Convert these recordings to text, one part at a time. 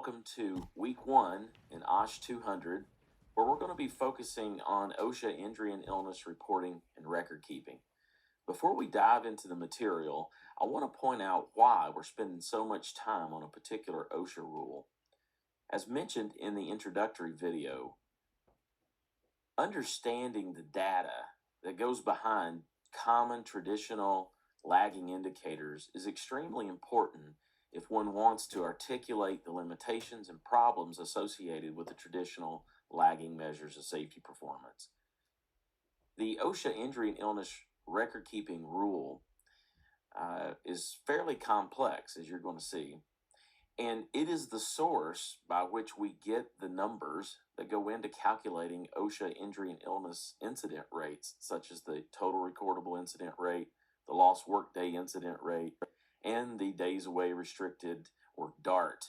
welcome to week 1 in OSH 200, where we're going to be focusing on OSHA injury and illness reporting and record keeping. Before we dive into the material, I want to point out why we're spending so much time on a particular OSHA rule. As mentioned in the introductory video, understanding the data that goes behind common traditional lagging indicators is extremely important if one wants to articulate the limitations and problems associated with the traditional lagging measures of safety performance. The OSHA injury and illness record keeping rule is fairly complex, as you're going to see, and it is the source by which we get the numbers that go into calculating OSHA injury and illness incident rates, such as the total recordable incident rate, the lost workday incident rate, and the days away restricted or DART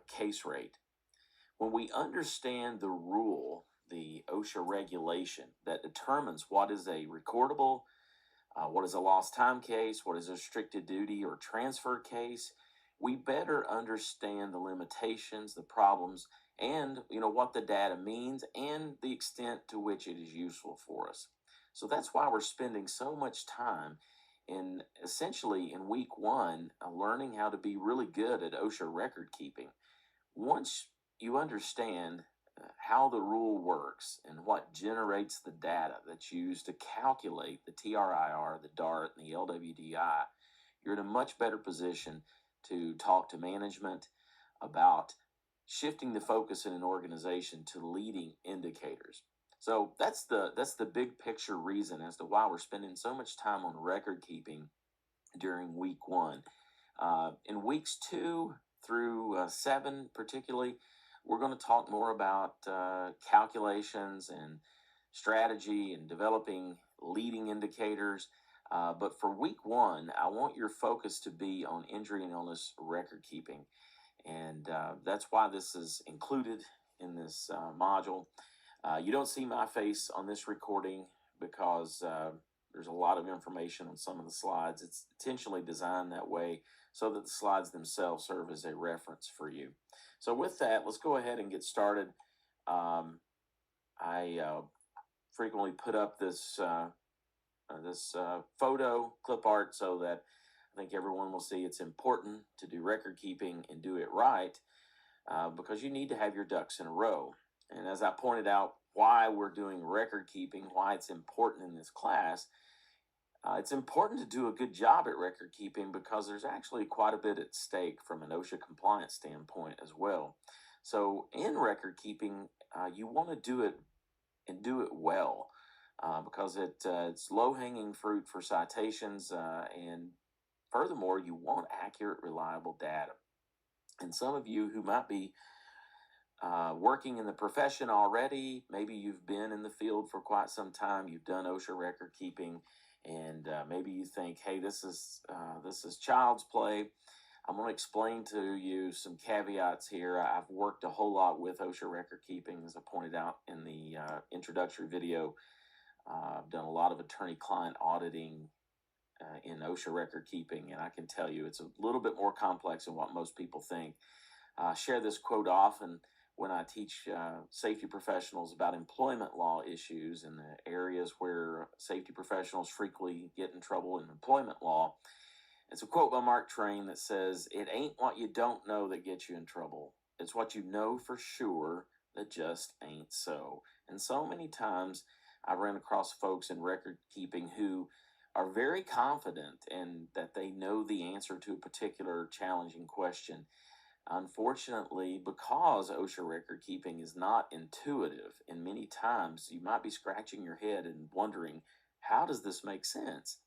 case rate. When we understand the rule, the OSHA regulation that determines what is a recordable, what is a lost time case, what is a restricted duty or transfer case, we better understand the limitations, the problems, and what the data means and the extent to which it is useful for us. So that's why we're spending so much time essentially in week 1 learning how to be really good at OSHA record keeping. Once you understand how the rule works and what generates the data that's used to calculate the TRIR, the DART, and the LWDI, you're in a much better position to talk to management about shifting the focus in an organization to leading indicators. So that's the big picture reason as to why we're spending so much time on record keeping during week 1. In weeks 2 through 7 particularly, we're going to talk more about calculations and strategy and developing leading indicators. But for week 1, I want your focus to be on injury and illness record keeping. And that's why this is included in this module. You don't see my face on this recording because there's a lot of information on some of the slides. It's intentionally designed that way so that the slides themselves serve as a reference for you. So with that, let's go ahead and get started. I frequently put up this photo clip art so that I think everyone will see it's important to do record keeping and do it right because you need to have your ducks in a row. And as I pointed out, why we're doing record keeping, why it's important in this class, it's important to do a good job at record keeping because there's actually quite a bit at stake from an OSHA compliance standpoint as well. So in record keeping, you want to do it and do it well because it's low-hanging fruit for citations, and furthermore, you want accurate, reliable data. And some of you who might be working in the profession already, maybe you've been in the field for quite some time, you've done OSHA record keeping, and maybe you think, hey, this is child's play. I'm going to explain to you some caveats here. I've worked a whole lot with OSHA record keeping, as I pointed out in the introductory video. I've done a lot of attorney-client auditing in OSHA record keeping, and I can tell you it's a little bit more complex than what most people think. I share this quote often when I teach safety professionals about employment law issues in the areas where safety professionals frequently get in trouble in employment law. It's a quote by Mark Twain that says, "It ain't what you don't know that gets you in trouble. It's what you know for sure that just ain't so." And so many times I ran across folks in record keeping who are very confident in that they know the answer to a particular challenging question. Unfortunately, because OSHA record keeping is not intuitive, and many times you might be scratching your head and wondering, how does this make sense?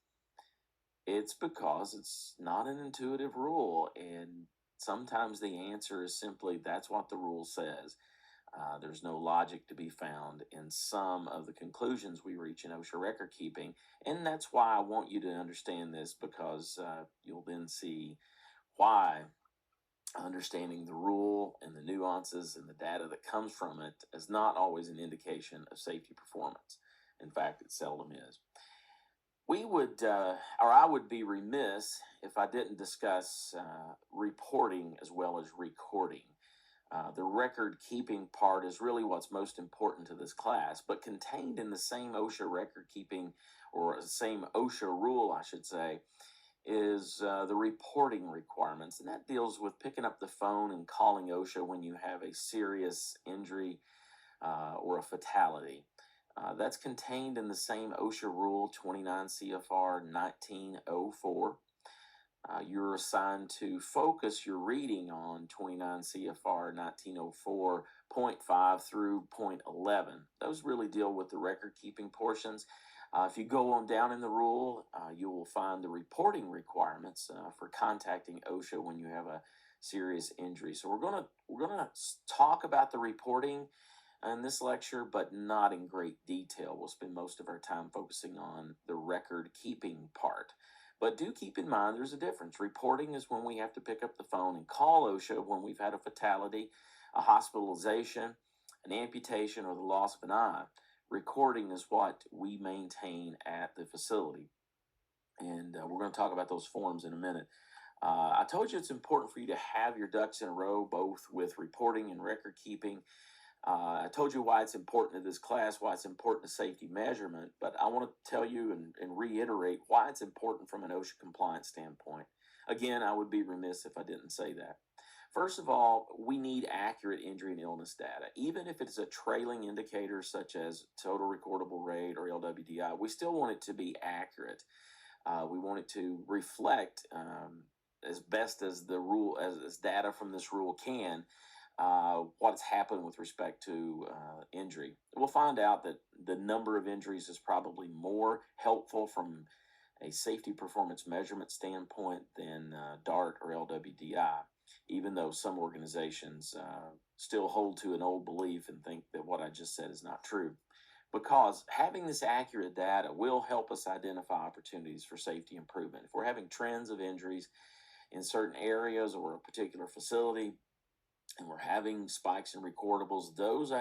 It's because it's not an intuitive rule, and sometimes the answer is simply that's what the rule says. There's no logic to be found in some of the conclusions we reach in OSHA record keeping, and that's why I want you to understand this, because you'll then see why understanding the rule and the nuances and the data that comes from it is not always an indication of safety performance. In fact, it seldom is. I would be remiss if I didn't discuss reporting as well as recording. The record keeping part is really what's most important to this class, but contained in the same OSHA record keeping, or same OSHA rule, I should say, is the reporting requirements. And that deals with picking up the phone and calling OSHA when you have a serious injury or a fatality. That's contained in the same OSHA rule, 29 CFR 1904. You're assigned to focus your reading on 29 CFR 1904.5 through point 11. Those really deal with the record keeping portions. If you go on down in the rule, you will find the reporting requirements for contacting OSHA when you have a serious injury. So we're gonna talk about the reporting in this lecture, but not in great detail. We'll spend most of our time focusing on the record keeping part. But do keep in mind there's a difference. Reporting is when we have to pick up the phone and call OSHA when we've had a fatality, a hospitalization, an amputation, or the loss of an eye. Recording is what we maintain at the facility. And we're going to talk about those forms in a minute. I told you it's important for you to have your ducks in a row, both with reporting and record keeping. I told you why it's important to this class, why it's important to safety measurement, but I want to tell you and reiterate why it's important from an OSHA compliance standpoint. Again, I would be remiss if I didn't say that. First of all, we need accurate injury and illness data. Even if it's a trailing indicator such as total recordable rate or LWDI, we still want it to be accurate. We want it to reflect as best as the rule, as data from this rule can, what's happened with respect to injury. We'll find out that the number of injuries is probably more helpful from a safety performance measurement standpoint than DART or LWDI, even though some organizations still hold to an old belief and think that what I just said is not true. Because having this accurate data will help us identify opportunities for safety improvement. If we're having trends of injuries in certain areas or a particular facility, and we're having spikes in recordables, those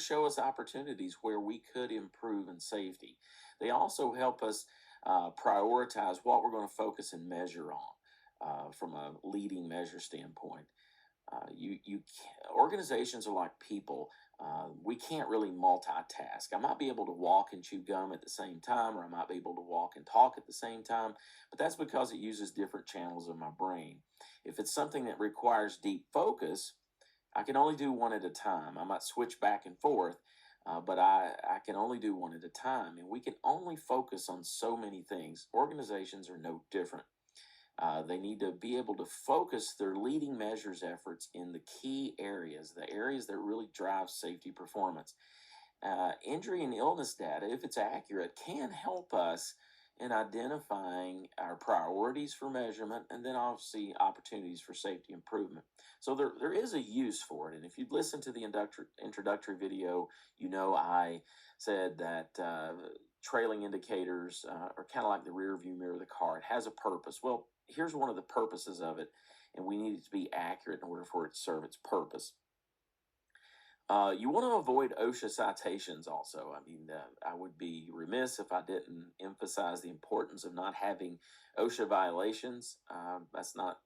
show us opportunities where we could improve in safety. They also help us prioritize what we're going to focus and measure on from a leading measure standpoint. Organizations are like people. We can't really multitask. I might be able to walk and chew gum at the same time, or I might be able to walk and talk at the same time, but that's because it uses different channels of my brain. If it's something that requires deep focus, I can only do one at a time. I might switch back and forth, but I can only do one at a time, and we can only focus on so many things. Organizations are no different. They need to be able to focus their leading measures efforts in the key areas, the areas that really drive safety performance. Injury and illness data, if it's accurate, can help us in identifying our priorities for measurement and then obviously opportunities for safety improvement. So there is a use for it. And if you'd listen to the introductory video, you know I said that trailing indicators are kind of like the rear view mirror of the car. It has a purpose. Well, here's one of the purposes of it, and we need it to be accurate in order for it to serve its purpose. You want to avoid OSHA citations also. I mean, I would be remiss if I didn't emphasize the importance of not having OSHA violations. That's not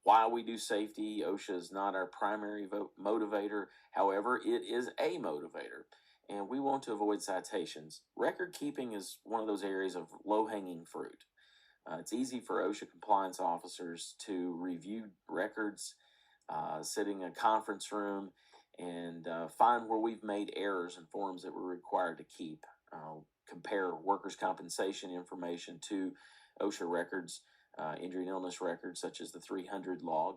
why we do safety. OSHA is not our primary motivator. However, it is a motivator, and we want to avoid citations. Record keeping is one of those areas of low-hanging fruit. It's easy for OSHA compliance officers to review records, sitting in a conference room, and find where we've made errors in forms that we're required to keep. Compare workers' compensation information to OSHA records, injury and illness records such as the 300 log,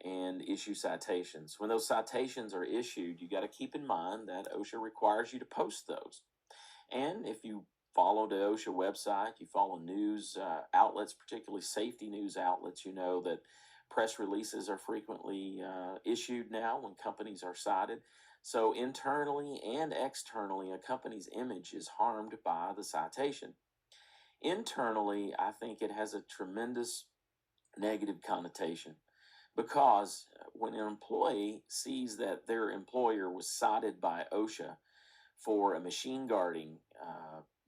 and issue citations. When those citations are issued, you got to keep in mind that OSHA requires you to post those. And if you follow the OSHA website, you follow news outlets, particularly safety news outlets, you know that press releases are frequently issued now when companies are cited. So internally and externally, a company's image is harmed by the citation. Internally, I think it has a tremendous negative connotation because when an employee sees that their employer was cited by OSHA for a machine guarding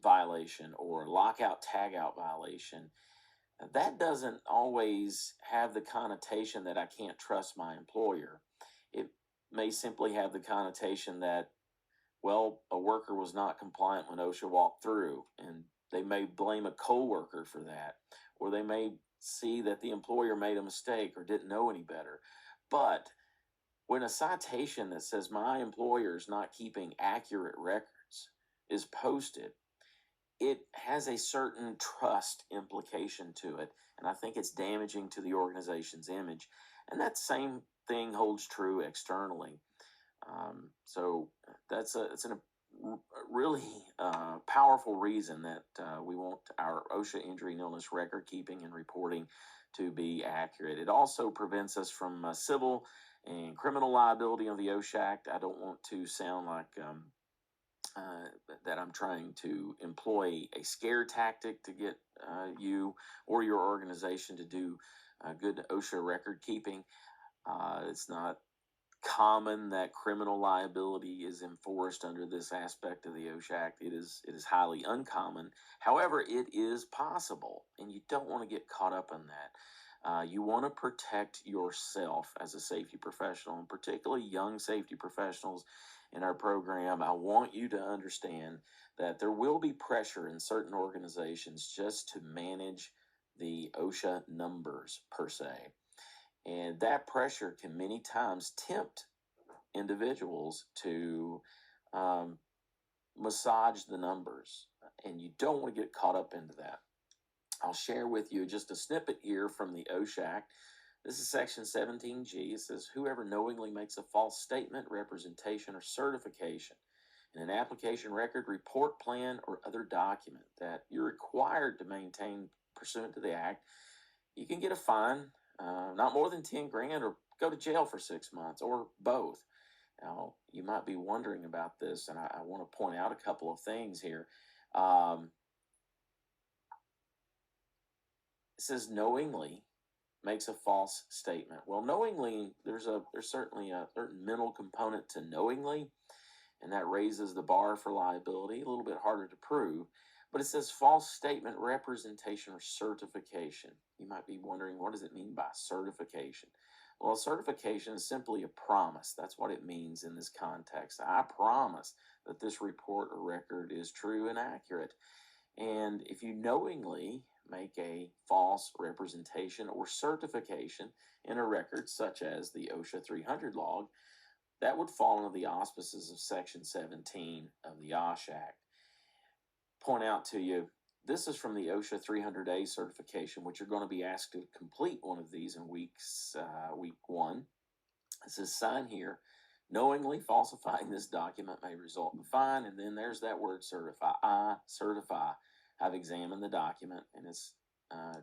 violation or lockout tagout violation, that doesn't always have the connotation that I can't trust my employer. It may simply have the connotation that, well, a worker was not compliant when OSHA walked through, and they may blame a coworker for that, or they may see that the employer made a mistake or didn't know any better. But when a citation that says my employer is not keeping accurate records is posted, it has a certain trust implication to it, and I think it's damaging to the organization's image. And that same thing holds true externally. So it's a really powerful reason that we want our OSHA injury and illness record keeping and reporting to be accurate. It also prevents us from civil and criminal liability on the OSHA Act. I don't want to sound like that I'm trying to employ a scare tactic to get you or your organization to do good OSHA record keeping. It's not common that criminal liability is enforced under this aspect of the OSHA Act. It is highly uncommon. However, it is possible, and you don't want to get caught up in that. You want to protect yourself as a safety professional, and particularly young safety professionals in our program. I want you to understand that there will be pressure in certain organizations just to manage the OSHA numbers per se. And that pressure can many times tempt individuals to massage the numbers, and you don't want to get caught up into that. I'll share with you just a snippet here from the OSHA Act. This is Section 17G. It says, whoever knowingly makes a false statement, representation, or certification in an application record, report, plan, or other document that you're required to maintain pursuant to the Act, you can get a fine, not more than 10 grand, or go to jail for 6 months, or both. Now, you might be wondering about this, and I want to point out a couple of things here. It says knowingly makes a false statement. Well, knowingly, there's certainly a certain mental component to knowingly, and that raises the bar for liability, a little bit harder to prove. But it says false statement, representation, or certification. You might be wondering, what does it mean by certification? Well, certification is simply a promise. That's what it means in this context. I promise that this report or record is true and accurate. And if you knowingly make a false representation or certification in a record, such as the OSHA 300 log, that would fall under the auspices of Section 17 of the OSH Act. Point out to you, this is from the OSHA 300A certification, which you're going to be asked to complete one of these in week 1. It says, sign here. Knowingly falsifying this document may result in a fine, and then there's that word certify. I certify. I've examined the document, and it's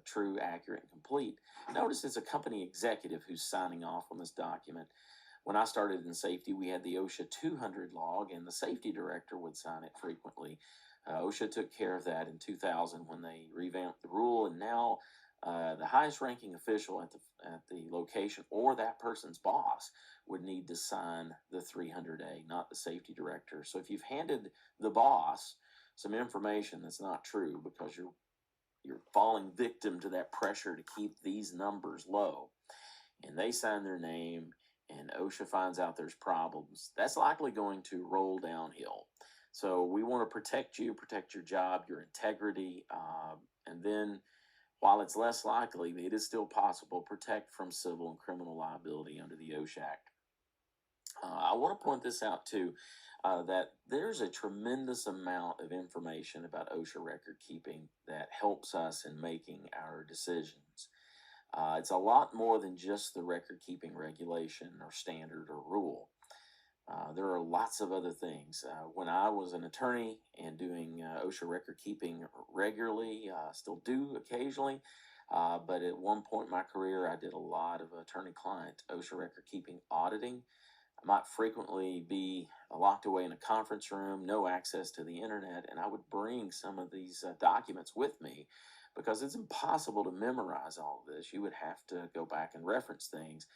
true, accurate, and complete. Notice it's a company executive who's signing off on this document. When I started in safety, we had the OSHA 200 log, and the safety director would sign it frequently. OSHA took care of that in 2000 when they revamped the rule, and now the highest ranking official at the location or that person's boss would need to sign the 300A, not the safety director. So if you've handed the boss some information that's not true because you're falling victim to that pressure to keep these numbers low, and they sign their name, and OSHA finds out there's problems, that's likely going to roll downhill. So we want to protect you, protect your job, your integrity, and then while it's less likely, it is still possible, protect from civil and criminal liability under the OSHA Act. I want to point this out too, that there's a tremendous amount of information about OSHA record keeping that helps us in making our decisions. It's a lot more than just the record keeping regulation or standard or rule. There are lots of other things. When I was an attorney and doing OSHA record keeping regularly, still do occasionally, but at one point in my career, I did a lot of attorney-client OSHA record keeping auditing. I might frequently be locked away in a conference room, no access to the internet, and I would bring some of these documents with me because it's impossible to memorize all of this. You would have to go back and reference things.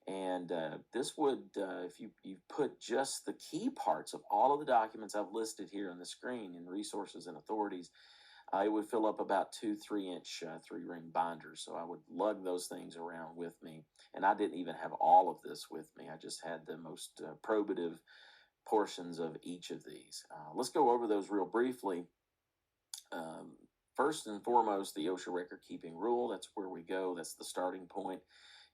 And this would, if you put just the key parts of all of the documents I've listed here on the screen in resources and authorities, it would fill up about 2 3-inch 3-ring binders. So I would lug those things around with me. And I didn't even have all of this with me. I just had the most probative portions of each of these. Let's go over those real briefly. Um, First and foremost, the OSHA record keeping rule. That's where we go. That's the starting point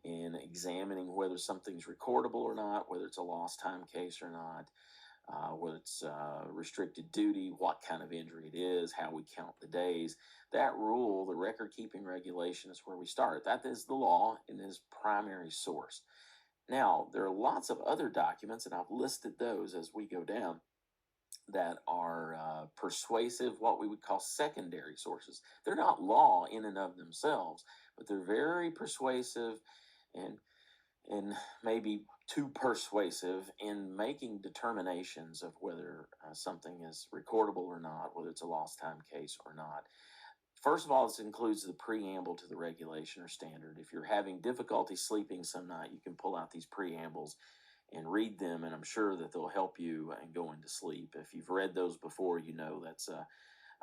in examining whether something's recordable or not, whether it's a lost time case or not, whether it's restricted duty, what kind of injury it is, how we count the days. That rule, the record keeping regulation, is where we start. That is the law in its primary source. Now, there are lots of other documents, and I've listed those as we go down, that are persuasive, what we would call secondary sources. They're not law in and of themselves, but they're very persuasive and maybe too persuasive in making determinations of whether something is recordable or not, whether it's a lost time case or not. First of all, this includes the preamble to the regulation or standard. If you're having difficulty sleeping some night, you can pull out these preambles and read them, and I'm sure that they'll help you in going to sleep. If you've read those before, you know that's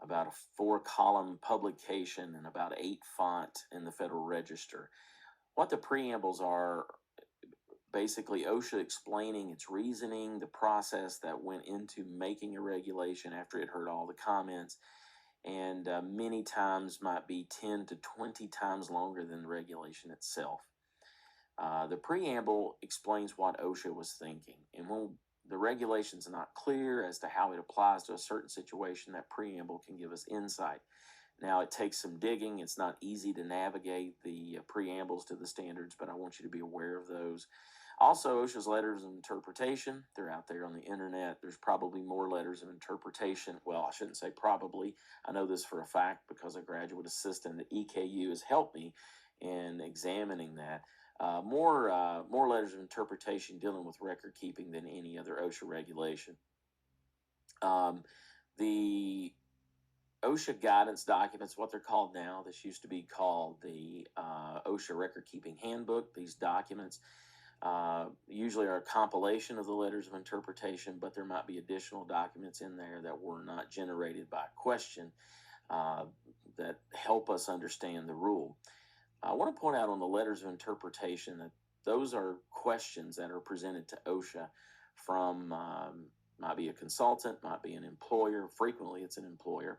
about a 4-column publication and about 8 font in the Federal Register. What the preambles are, basically OSHA explaining its reasoning, the process that went into making a regulation after it heard all the comments, and many times might be 10 to 20 times longer than the regulation itself. The preamble explains what OSHA was thinking, and when the regulations are not clear as to how it applies to a certain situation, that preamble can give us insight. Now, it takes some digging. It's not easy to navigate the preambles to the standards, but I want you to be aware of those. Also, OSHA's letters of interpretation, they're out there on the internet. There's probably more letters of interpretation. Well, I shouldn't say probably. I know this for a fact because a graduate assistant at EKU has helped me in examining that. More letters of interpretation dealing with record keeping than any other OSHA regulation. The OSHA guidance documents, what they're called now, this used to be called the OSHA record keeping handbook. These documents usually are a compilation of the letters of interpretation, but there might be additional documents in there that were not generated by question that help us understand the rule. I want to point out on the letters of interpretation that those are questions that are presented to OSHA from, might be a consultant, might be an employer, frequently it's an employer,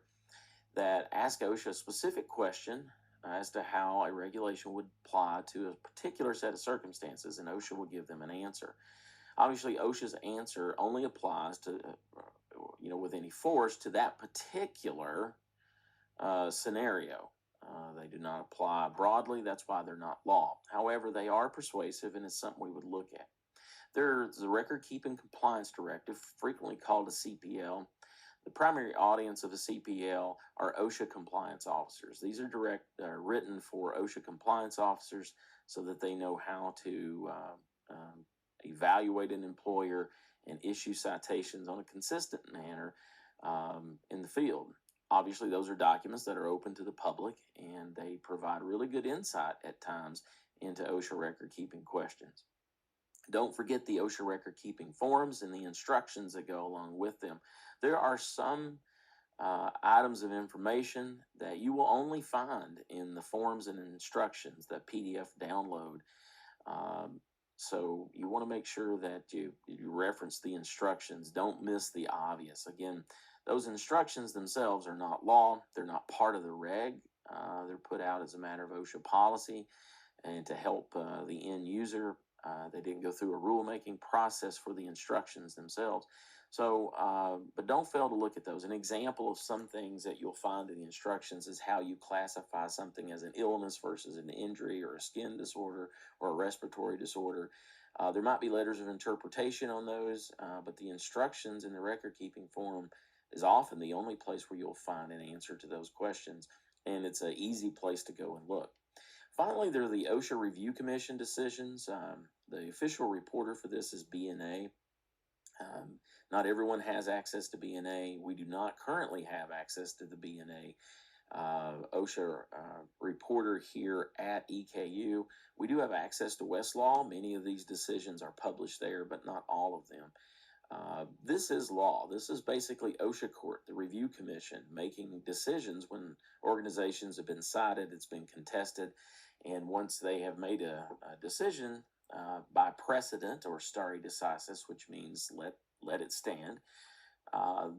that ask OSHA a specific question as to how a regulation would apply to a particular set of circumstances, and OSHA will give them an answer. Obviously, OSHA's answer only applies to, with any force to that particular scenario. They do not apply broadly. That's why they're not law. However, they are persuasive, and it's something we would look at. There's the Record Keeping Compliance Directive, frequently called a CPL. The primary audience of a CPL are OSHA compliance officers. These are written for OSHA compliance officers so that they know how to evaluate an employer and issue citations on a consistent manner in the field. Obviously, those are documents that are open to the public, and they provide really good insight at times into OSHA record-keeping questions. Don't forget the OSHA record-keeping forms and the instructions that go along with them. There are some items of information that you will only find in the forms and instructions, that PDF download. So you want to make sure that you reference the instructions. Don't miss the obvious. Again, those instructions themselves are not law. They're not part of the reg. They're put out as a matter of OSHA policy and to help the end user. They didn't go through a rulemaking process for the instructions themselves. So, but don't fail to look at those. An example of some things that you'll find in the instructions is how you classify something as an illness versus an injury or a skin disorder or a respiratory disorder. There might be letters of interpretation on those, but the instructions in the record-keeping form is often the only place where you'll find an answer to those questions, and it's an easy place to go and look. Finally, there are the OSHA Review Commission decisions. The official reporter for this is BNA. Not everyone has access to BNA. We do not currently have access to the BNA OSHA reporter here at EKU. We do have access to Westlaw. Many of these decisions are published there, but not all of them. This is law. This is basically OSHA court, the review commission, making decisions when organizations have been cited, it's been contested, and once they have made a decision by precedent or stare decisis, which means let it stand,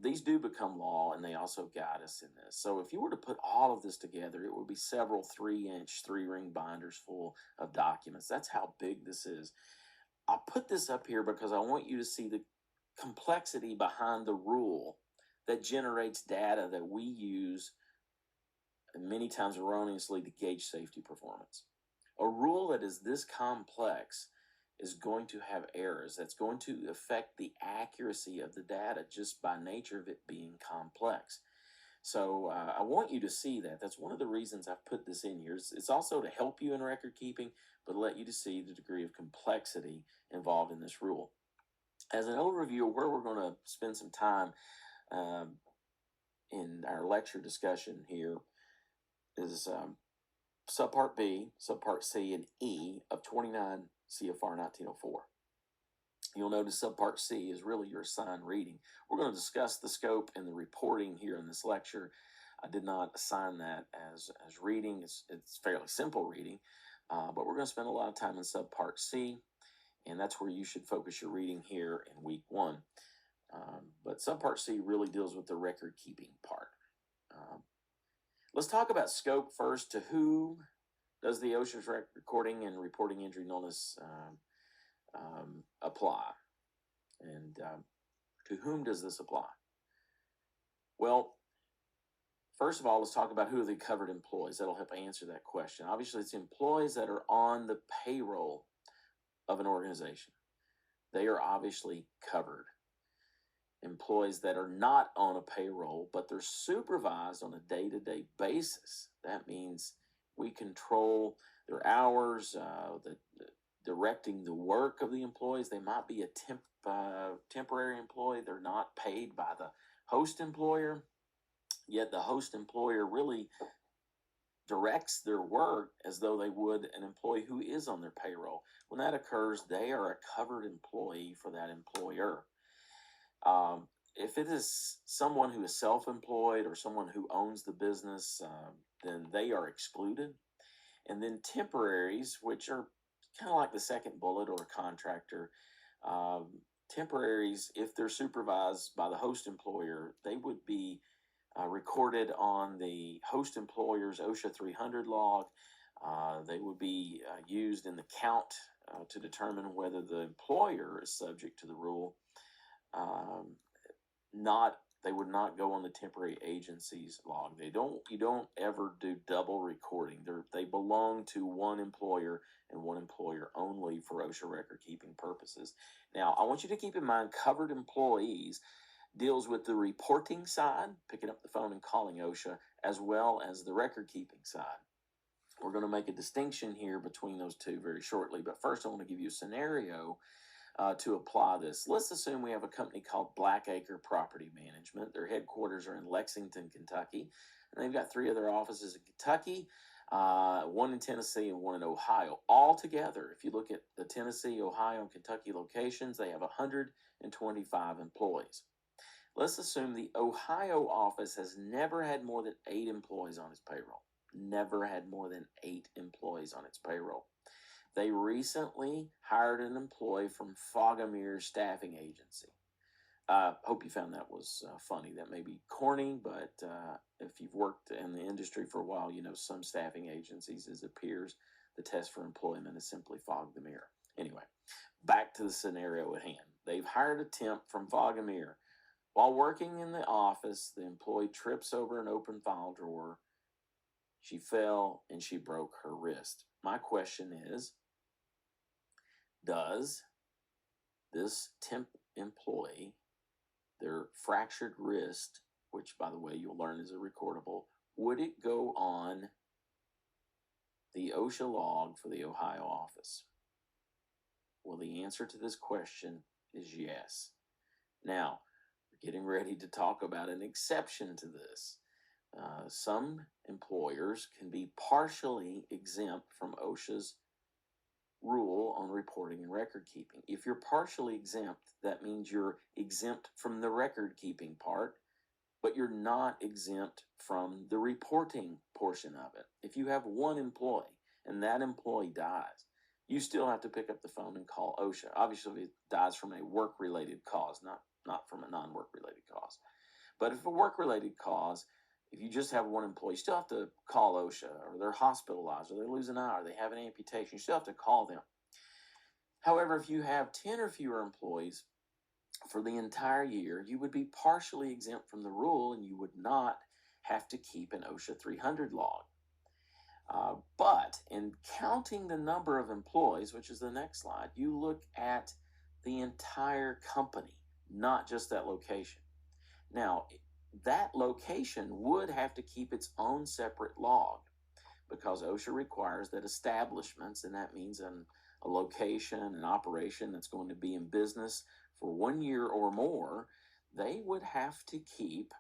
these do become law, and they also guide us in this. So if you were to put all of this together, it would be several 3-inch, 3-ring binders full of documents. That's how big this is. I put this up here because I want you to see the complexity behind the rule that generates data that we use, and many times erroneously, to gauge safety performance. A rule that is this complex is going to have errors. That's going to affect the accuracy of the data just by nature of it being complex. So I want you to see that. That's one of the reasons I've put this in here. It's also to help you in record keeping, but let you to see the degree of complexity involved in this rule. As an overview of where we're going to spend some time in our lecture discussion here is subpart B, subpart C, and E of 29 CFR 1904. You'll notice subpart C is really your assigned reading. We're going to discuss the scope and the reporting here in this lecture. I did not assign that as reading. It's fairly simple reading, but we're going to spend a lot of time in subpart C, and that's where you should focus your reading here in week 1. But subpart C really deals with the record keeping part. Let's talk about scope first. To whom does the OSHA's recording and reporting injury nullness apply? And to whom does this apply? Well, first of all, let's talk about who are the covered employees. That'll help answer that question. Obviously, it's employees that are on the payroll of an organization. They are obviously covered. Employees that are not on a payroll, but they're supervised on a day-to-day basis. That means we control their hours, directing the work of the employees. They might be a temporary employee. They're not paid by the host employer, yet the host employer really directs their work as though they would an employee who is on their payroll. When that occurs, they are a covered employee for that employer. If it is someone who is self-employed or someone who owns the business, then they are excluded. And then temporaries, which are kind of like the second bullet, or a contractor. Temporaries, if they're supervised by the host employer, they would be recorded on the host employer's OSHA 300 log. They would be used in the count to determine whether the employer is subject to the rule. They would not go on the temporary agency's log. You don't ever do double recording. They belong to one employer and one employer only for OSHA record keeping purposes. Now, I want you to keep in mind, covered employees deals with the reporting side, picking up the phone and calling OSHA, as well as the record keeping side. We're going to make a distinction here between those two very shortly, but first I want to give you a scenario to apply this. Let's assume we have a company called Blackacre Property Management. Their headquarters are in Lexington, Kentucky, and they've got 3 other offices in Kentucky, 1 in Tennessee and 1 in Ohio. All together, if you look at the Tennessee, Ohio, and Kentucky locations, they have 125 employees. Let's assume the Ohio office has never had more than 8 employees on its payroll. Never had more than 8 employees on its payroll. They recently hired an employee from Fogomir Staffing Agency. Hope you found that was funny. That may be corny, but if you've worked in the industry for a while, you know some staffing agencies, as it appears, the test for employment is simply fog the mirror. Anyway, back to the scenario at hand. They've hired a temp from Fogomir. While working in the office, the employee trips over an open file drawer. She fell and she broke her wrist. My question is, does this temp employee, their fractured wrist, which by the way you'll learn is a recordable, would it go on the OSHA log for the Ohio office? Well, the answer to this question is yes. Now, we're getting ready to talk about an exception to this. Some employers can be partially exempt from OSHA's rule on reporting and record keeping. If you're partially exempt, that means you're exempt from the record keeping part, but you're not exempt from the reporting portion of it. If you have one employee and that employee dies, you still have to pick up the phone and call OSHA. Obviously, if it dies from a work-related cause, not from a non-work-related cause. But if a work-related cause, if you just have one employee, you still have to call OSHA, or they're hospitalized, or they lose an eye, or they have an amputation. You still have to call them. However, if you have 10 or fewer employees for the entire year, you would be partially exempt from the rule, and you would not have to keep an OSHA 300 log. But in counting the number of employees, which is the next slide, you look at the entire company, not just that location. Now, that location would have to keep its own separate log because OSHA requires that establishments, and that means a location, an operation that's going to be in business for 1 year or more, they would have to keep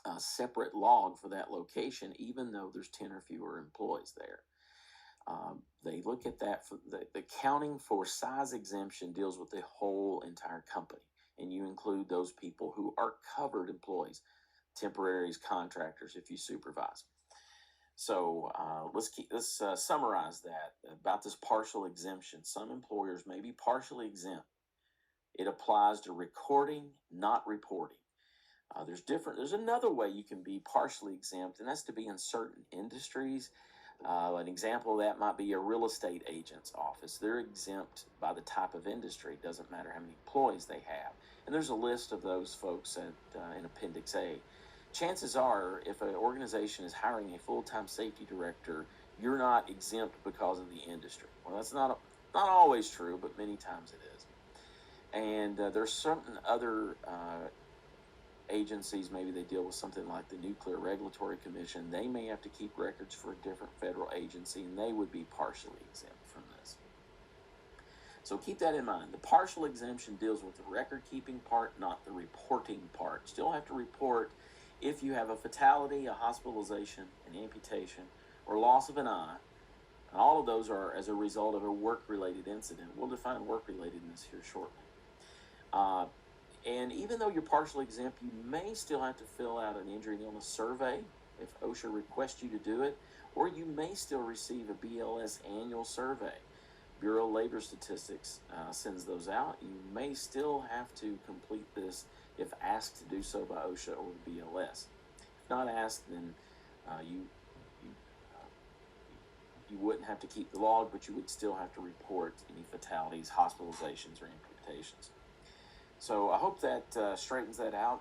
a separate log for that location, even though there's 10 or fewer employees there. They look at that for the counting for size exemption deals with the whole entire company, and you include those people who are covered employees, temporaries, contractors, if you supervise. So let's summarize that about this partial exemption. Some employers may be partially exempt. It applies to recording, not reporting. There's another way you can be partially exempt, and that's to be in certain industries. An example of that might be a real estate agent's office. They're exempt by the type of industry. It doesn't matter how many employees they have. And there's a list of those folks in Appendix A. Chances are, if an organization is hiring a full-time safety director, you're not exempt because of the industry. Well, that's not always true, but many times it is. And there's certain other agencies, maybe they deal with something like the Nuclear Regulatory Commission. They may have to keep records for a different federal agency, and they would be partially exempt from this. So keep that in mind. The partial exemption deals with the record-keeping part, not the reporting part. Still have to report if you have a fatality, a hospitalization, an amputation, or loss of an eye. And all of those are as a result of a work-related incident. We'll define work-relatedness here shortly. And even though you're partially exempt, you may still have to fill out an injury and illness survey if OSHA requests you to do it, or you may still receive a BLS annual survey. Bureau of Labor Statistics sends those out. You may still have to complete this if asked to do so by OSHA or the BLS. If not asked, then you wouldn't have to keep the log, but you would still have to report any fatalities, hospitalizations, or amputations. So I hope that straightens that out.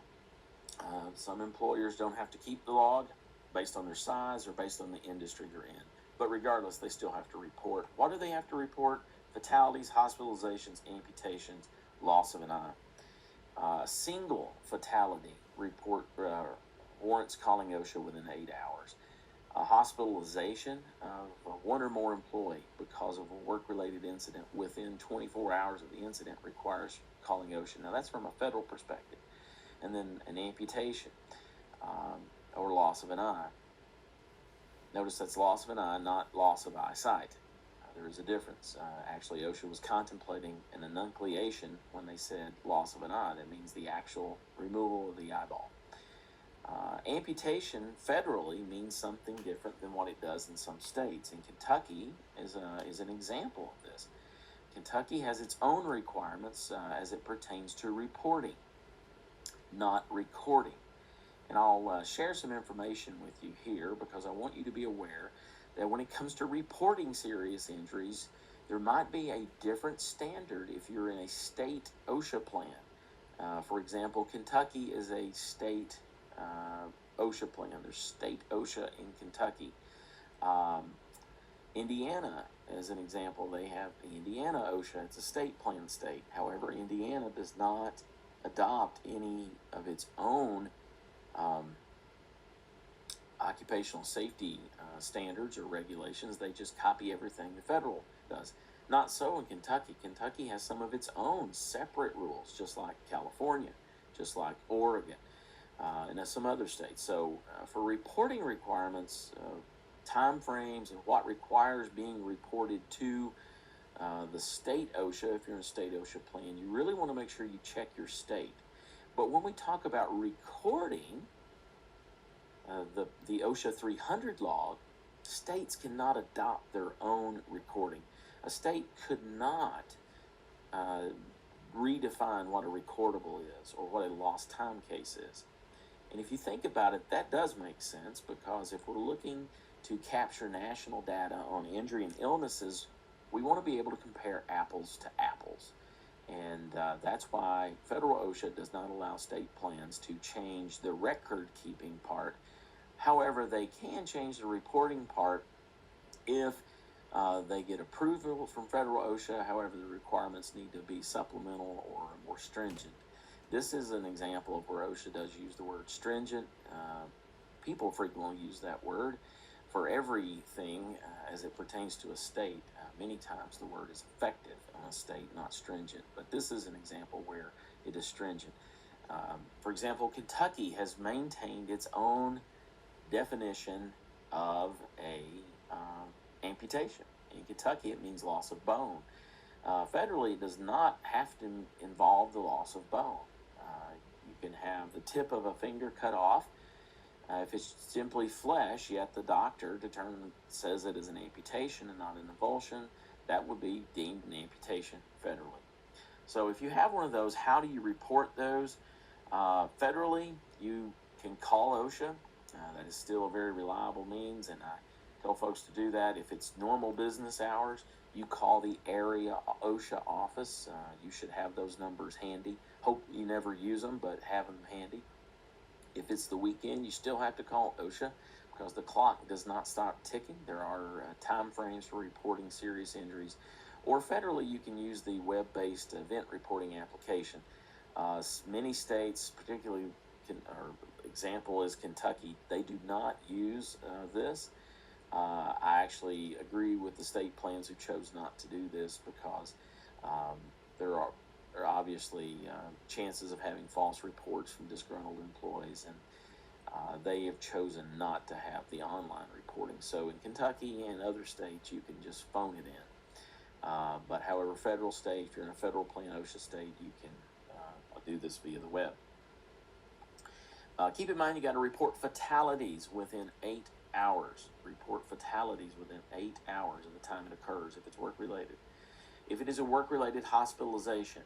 Some employers don't have to keep the log based on their size or based on the industry you're in. But regardless, they still have to report. What do they have to report? Fatalities, hospitalizations, amputations, loss of an eye. Single fatality report warrants calling OSHA within 8 hours. A hospitalization of one or more employee because of a work-related incident within 24 hours of the incident requires calling OSHA. Now, that's from a federal perspective. And then an amputation or loss of an eye. Notice that's loss of an eye, not loss of eyesight. There is a difference. Actually, OSHA was contemplating an enucleation when they said loss of an eye. That means the actual removal of the eyeball. Amputation federally means something different than what it does in some states. And Kentucky is an example of this. Kentucky has its own requirements as it pertains to reporting, not recording. And I'll share some information with you here because I want you to be aware that when it comes to reporting serious injuries, there might be a different standard if you're in a state OSHA plan. For example, Kentucky is a state OSHA plan. There's state OSHA in Kentucky. Indiana, as an example, they have the Indiana OSHA. It's a state plan state. However, Indiana does not adopt any of its own occupational safety standards or regulations. They just copy everything the federal does. Not so in Kentucky. Kentucky has some of its own separate rules, just like California, just like Oregon, and some other states. So for reporting requirements, time frames and what requires being reported to the state OSHA. If you're in a state OSHA plan, you really want to make sure you check your state. But when we talk about recording the OSHA 300 log, states cannot adopt their own recording. A state could not redefine what a recordable is or what a lost time case is. And if you think about it, that does make sense, because if we're looking to capture national data on injury and illnesses, we want to be able to compare apples to apples. And that's why federal OSHA does not allow state plans to change the record keeping part. However, they can change the reporting part if they get approval from federal OSHA. However, the requirements need to be supplemental or more stringent. This is an example of where OSHA does use the word stringent. People frequently use that word for everything as it pertains to a state. Many times the word is effective on a state, not stringent. But this is an example where it is stringent. For example, Kentucky has maintained its own definition of a amputation. In Kentucky, it means loss of bone. Federally, it does not have to involve the loss of bone. You can have the tip of a finger cut off. If it's simply flesh, yet the doctor says it is an amputation and not an avulsion, that would be deemed an amputation federally. So if you have one of those, how do you report those? Federally, you can call OSHA. That is still a very reliable means, and I tell folks to do that. If it's normal business hours, you call the area OSHA office. You should have those numbers handy. Hope you never use them, but have them handy. If it's the weekend, you still have to call OSHA because the clock does not stop ticking. There are time frames for reporting serious injuries. Or federally, you can use the web-based event reporting application. Many states, particularly, example is Kentucky, they do not use this. I actually agree with the state plans who chose not to do this because there are obviously chances of having false reports from disgruntled employees, and they have chosen not to have the online reporting. So in Kentucky and other states, you can just phone it in. But however, federal state, if you're in a federal plan, OSHA state, you can do this via the web. Keep in mind, you got to report fatalities within 8 hours. Report fatalities within 8 hours of the time it occurs if it's work-related. If it is a work-related hospitalization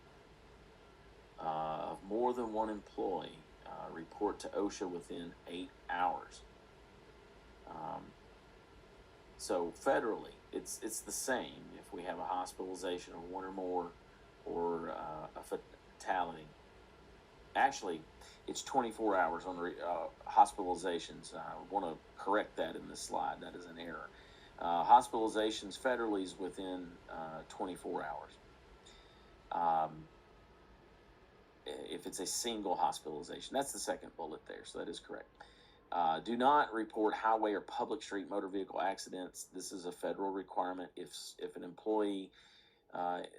of more than one employee, report to OSHA within 8 hours. So federally, it's the same. If we have a hospitalization of one or more, or a fatality, actually, it's 24 hours on hospitalizations. I want to correct that in this slide. That is an error. Hospitalizations federally is within 24 hours. If it's a single hospitalization, that's the second bullet there, so that is correct. Do not report highway or public street motor vehicle accidents. This is a federal requirement. If an employee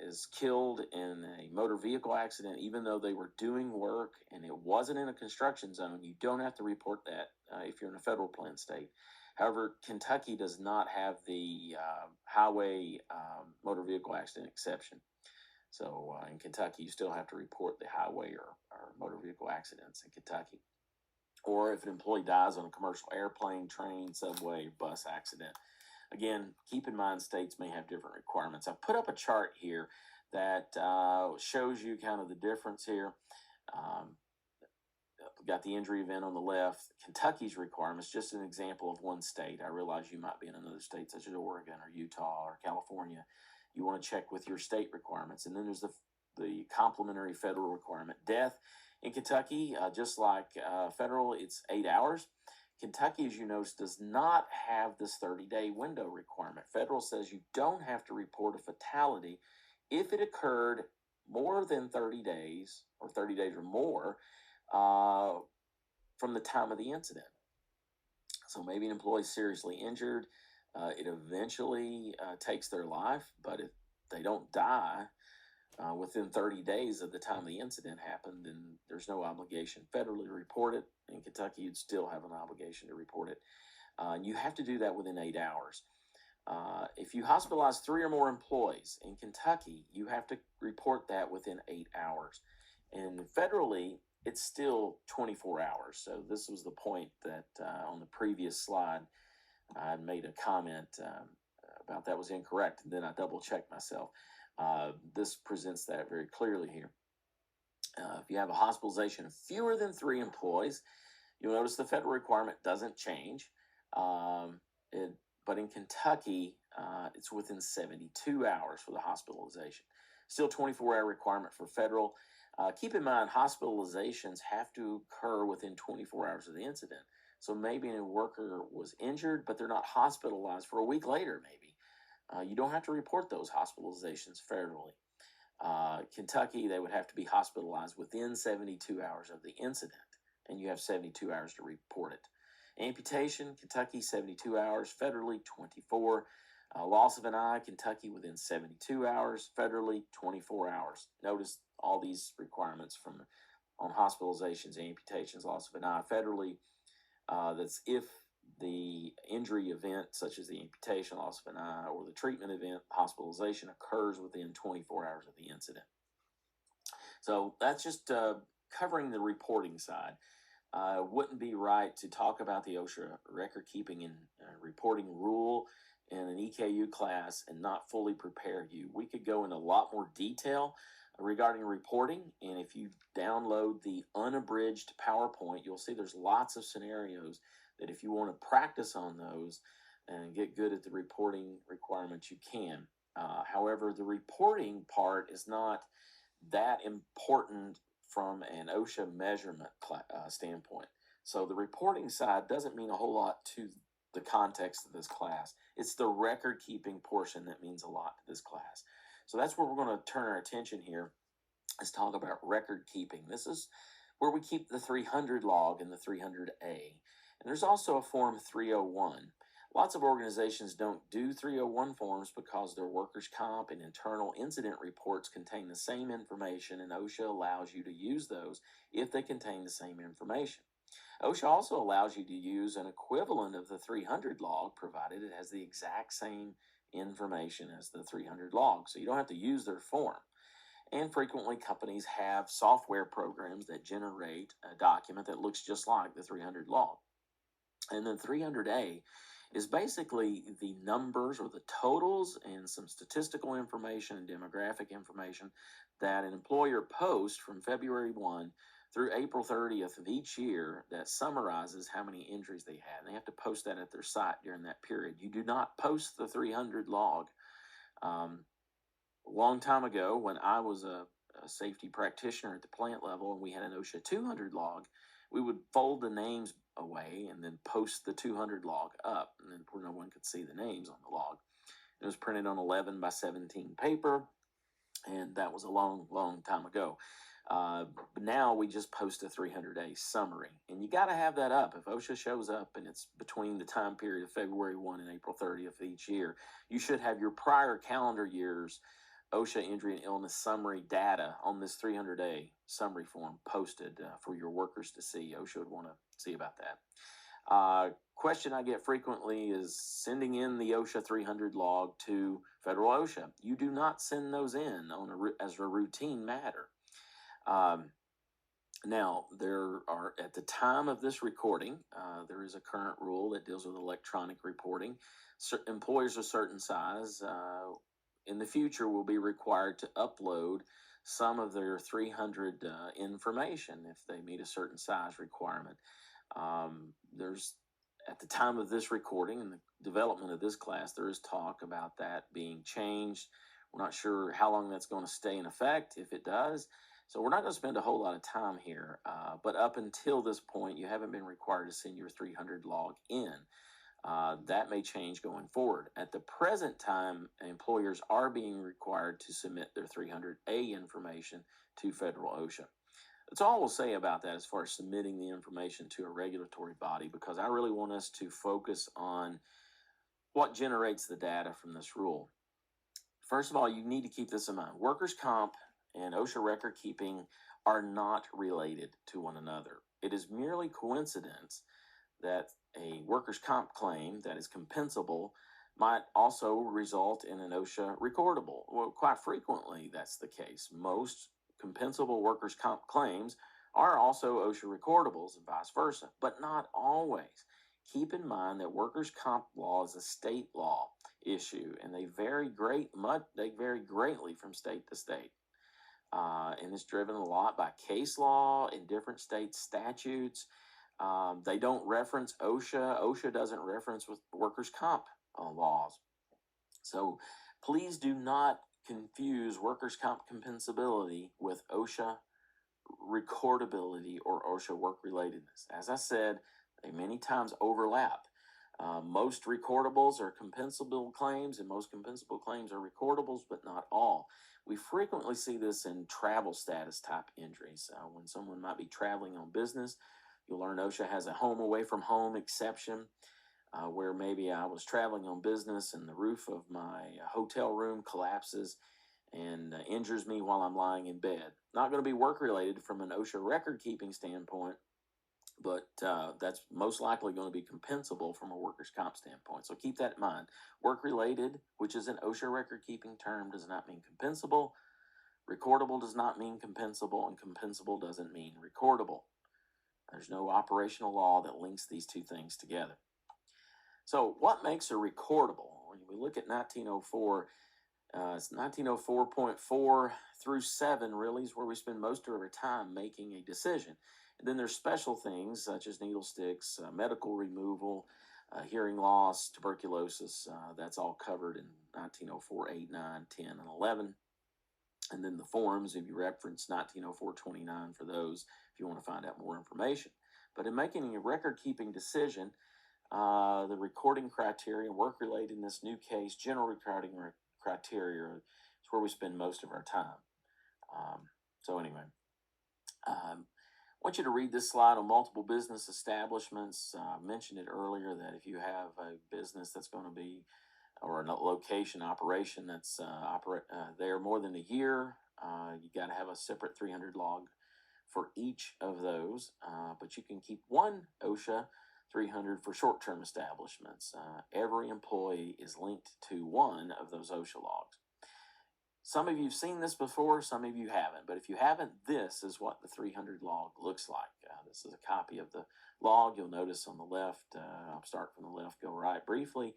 is killed in a motor vehicle accident, even though they were doing work and it wasn't in a construction zone, you don't have to report that if you're in a federal plan state. However, Kentucky does not have the highway motor vehicle accident exception. So in Kentucky, you still have to report the highway or motor vehicle accidents in Kentucky. Or if an employee dies on a commercial airplane, train, subway, bus accident. Again, keep in mind states may have different requirements. I've put up a chart here that shows you kind of the difference here. We've got the injury event on the left. Kentucky's requirements, just an example of one state. I realize you might be in another state such as Oregon or Utah or California. You want to check with your state requirements. And then there's the complementary federal requirement. Death in Kentucky, just like federal, it's 8 hours. Kentucky, as you notice, does not have this 30-day window requirement. Federal says you don't have to report a fatality if it occurred more than 30 days or 30 days or more from the time of the incident. So maybe an employee is seriously injured. It eventually takes their life, but if they don't die within 30 days of the time the incident happened, then there's no obligation federally to report it. In Kentucky, you'd still have an obligation to report it. And you have to do that within 8 hours. If you hospitalize 3 or more employees in Kentucky, you have to report that within 8 hours. And federally, it's still 24 hours. So this was the point that on the previous slide, I made a comment about that was incorrect, and then I double checked myself. This presents that very clearly here. If you have a hospitalization of fewer than 3 employees, you'll notice the federal requirement doesn't change. But in Kentucky, it's within 72 hours for the hospitalization. Still 24-hour requirement for federal. Keep in mind, hospitalizations have to occur within 24 hours of the incident. So maybe a worker was injured, but they're not hospitalized for a week later, maybe. You don't have to report those hospitalizations federally. Kentucky, they would have to be hospitalized within 72 hours of the incident, and you have 72 hours to report it. Amputation, Kentucky, 72 hours, federally, 24. Loss of an eye, Kentucky, within 72 hours, federally, 24 hours. Notice all these requirements on hospitalizations, amputations, loss of an eye, federally. That's if the injury event, such as the amputation, loss of an eye, or the treatment event, hospitalization, occurs within 24 hours of the incident. So that's just covering the reporting side. Wouldn't be right to talk about the OSHA record keeping and reporting rule in an EKU class and not fully prepare you. We could go into a lot more detail regarding reporting, and if you download the unabridged PowerPoint, you'll see there's lots of scenarios that if you want to practice on those and get good at the reporting requirements, you can. However, the reporting part is not that important from an OSHA measurement standpoint. So the reporting side doesn't mean a whole lot to the context of this class. It's the record keeping portion that means a lot to this class. So that's where we're going to turn our attention here. Let's talk about record keeping. This is where we keep the 300 log and the 300A. And there's also a form 301. Lots of organizations don't do 301 forms because their workers' comp and internal incident reports contain the same information, and OSHA allows you to use those if they contain the same information. OSHA also allows you to use an equivalent of the 300 log, provided it has the exact same information as the 300 log, so you don't have to use their form. And frequently, companies have software programs that generate a document that looks just like the 300 log. And then 300A is basically the numbers or the totals and some statistical information and demographic information that an employer posts from February 1 through April 30th of each year that summarizes how many injuries they had. And they have to post that at their site during that period. You do not post the 300 log. A long time ago, when I was a safety practitioner at the plant level and we had an OSHA 200 log, we would fold the names away and then post the 200 log up, and then where no one could see the names on the log. It was printed on 11 by 17 paper, and that was a long, long time ago. But now we just post a 300A summary, and you got to have that up. If OSHA shows up and it's between the time period of February 1 and April 30th each year, you should have your prior calendar years OSHA injury and illness summary data on this 300A summary form posted for your workers to see. OSHA would want to see about that. Question I get frequently is sending in the OSHA 300 log to federal OSHA. You do not send those in as a routine matter. Now, there are, at the time of this recording, there is a current rule that deals with electronic reporting. Employers of certain size in the future will be required to upload some of their 300 information if they meet a certain size requirement. There's, at the time of this recording and the development of this class, there is talk about that being changed. We're not sure how long that's going to stay in effect, if it does. So we're not going to spend a whole lot of time here, but up until this point, you haven't been required to send your 300 log in. That may change going forward. At the present time, employers are being required to submit their 300A information to federal OSHA. That's all we'll say about that as far as submitting the information to a regulatory body, because I really want us to focus on what generates the data from this rule. First of all, you need to keep this in mind. Workers' comp and OSHA record keeping are not related to one another. It is merely coincidence that a workers' comp claim that is compensable might also result in an OSHA recordable. Well, quite frequently, that's the case. Most compensable workers' comp claims are also OSHA recordables and vice versa, but not always. Keep in mind that workers' comp law is a state law issue, and they vary greatly from state to state. And it's driven a lot by case law in different state statutes. They don't reference OSHA. OSHA doesn't reference with workers' comp laws. So please do not confuse workers' comp compensability with OSHA recordability or OSHA work relatedness. As I said, they many times overlap. Most recordables are compensable claims, and most compensable claims are recordables, but not all. We frequently see this in travel status type injuries. When someone might be traveling on business, you'll learn OSHA has a home away from home exception, where maybe I was traveling on business and the roof of my hotel room collapses and injures me while I'm lying in bed. Not going to be work related from an OSHA record keeping standpoint, but that's most likely going to be compensable from a workers' comp standpoint. So keep that in mind. Work related, which is an OSHA record keeping term, does not mean compensable. Recordable does not mean compensable, and compensable doesn't mean recordable. There's no operational law that links these two things together. So what makes a recordable? When we look at 1904, it's 1904.4 through 7 really is where we spend most of our time making a decision. And then there's special things such as needle sticks, medical removal, hearing loss, tuberculosis. That's all covered in 1904, 8, 9, 10, and 11. And then the forms, if you reference 1904-29 for those, if you want to find out more information. But in making a record-keeping decision, the recording criteria, work related in this new case, general recording criteria is where we spend most of our time. So anyway, I want you to read this slide on multiple business establishments. I mentioned it earlier that if you have a business that's going to be, or a location operation that's there more than a year, you got to have a separate 300 log for each of those, but you can keep one OSHA 300 for short-term establishments. Every employee is linked to one of those OSHA logs. Some of you have seen this before, some of you haven't, but if you haven't, this is what the 300 log looks like. This is a copy of the log. You'll notice on the left, I'll start from the left, go right briefly.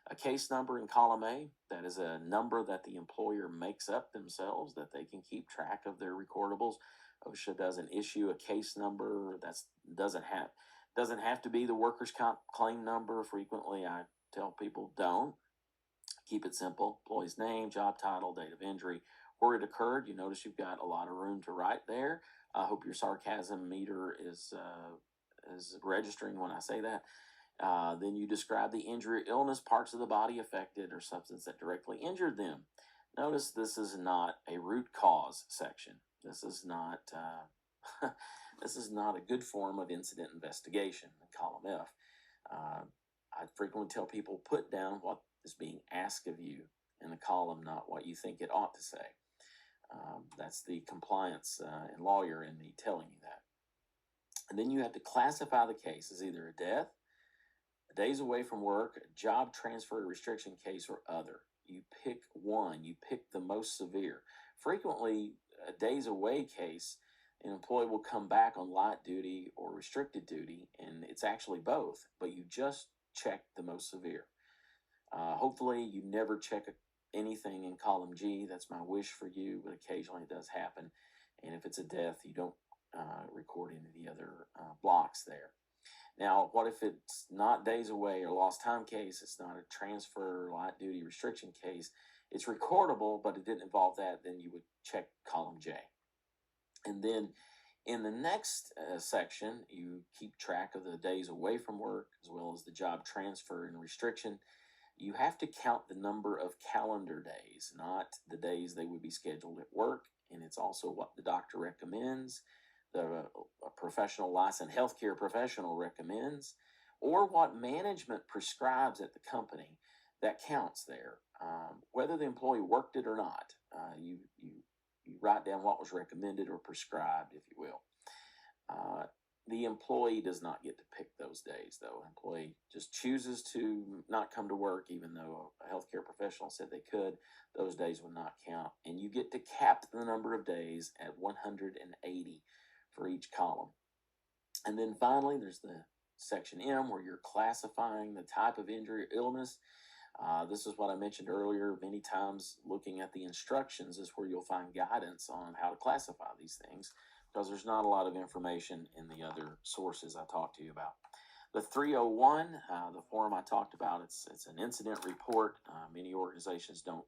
A case number in column A, that is a number that the employer makes up themselves that they can keep track of their recordables. OSHA doesn't issue a case number. That doesn't have to be the workers' comp claim number. Frequently, I tell people don't. Keep it simple. Employee's name, job title, date of injury, where it occurred. You notice you've got a lot of room to write there. I hope your sarcasm meter is registering when I say that. Then you describe the injury, illness, parts of the body affected, or substance that directly injured them. Notice this is not a root cause section. This is not this is not a good form of incident investigation in column F. I frequently tell people put down what is being asked of you in the column, not what you think it ought to say. That's the compliance and lawyer in me telling you that. And then you have to classify the case as either a death, days away from work, a job transfer restriction case, or other. You pick one. You pick the most severe. Frequently, a days away case, an employee will come back on light duty or restricted duty, and it's actually both, but you just check the most severe. Hopefully, you never check anything in column G. That's my wish for you, but occasionally it does happen. And if it's a death, you don't record any of the other blocks there. Now, what if it's not days away or lost time case? It's not a transfer light duty restriction case. It's recordable, but it didn't involve that. Then you would check column J. And then in the next section, you keep track of the days away from work as well as the job transfer and restriction. You have to count the number of calendar days, not the days they would be scheduled at work. And it's also what the doctor recommends, a professional licensed healthcare professional recommends, or what management prescribes at the company that counts there. Whether the employee worked it or not, you write down what was recommended or prescribed, if you will. The employee does not get to pick those days, though. An employee just chooses to not come to work, even though a healthcare professional said they could. Those days would not count. And you get to cap the number of days at 180 for each column. And then finally, there's the section M, where you're classifying the type of injury or illness. This is what I mentioned earlier. Many times looking at the instructions is where you'll find guidance on how to classify these things, because there's not a lot of information in the other sources I talked to you about. The 301, the form I talked about, it's an incident report. Many organizations don't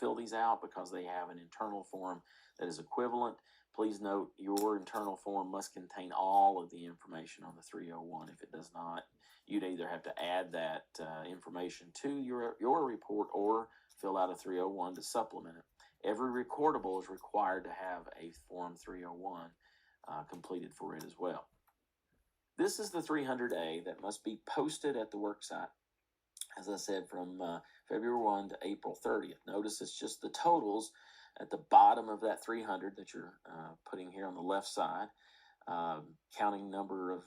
fill these out because they have an internal form that is equivalent. Please note your internal form must contain all of the information on the 301. If it does not, you'd either have to add that information to your report or fill out a 301 to supplement it. Every recordable is required to have a Form 301 completed for it as well. This is the 300A that must be posted at the worksite, as I said, from February 1 to April 30th. Notice it's just the totals at the bottom of that 300 that you're putting here on the left side, counting number of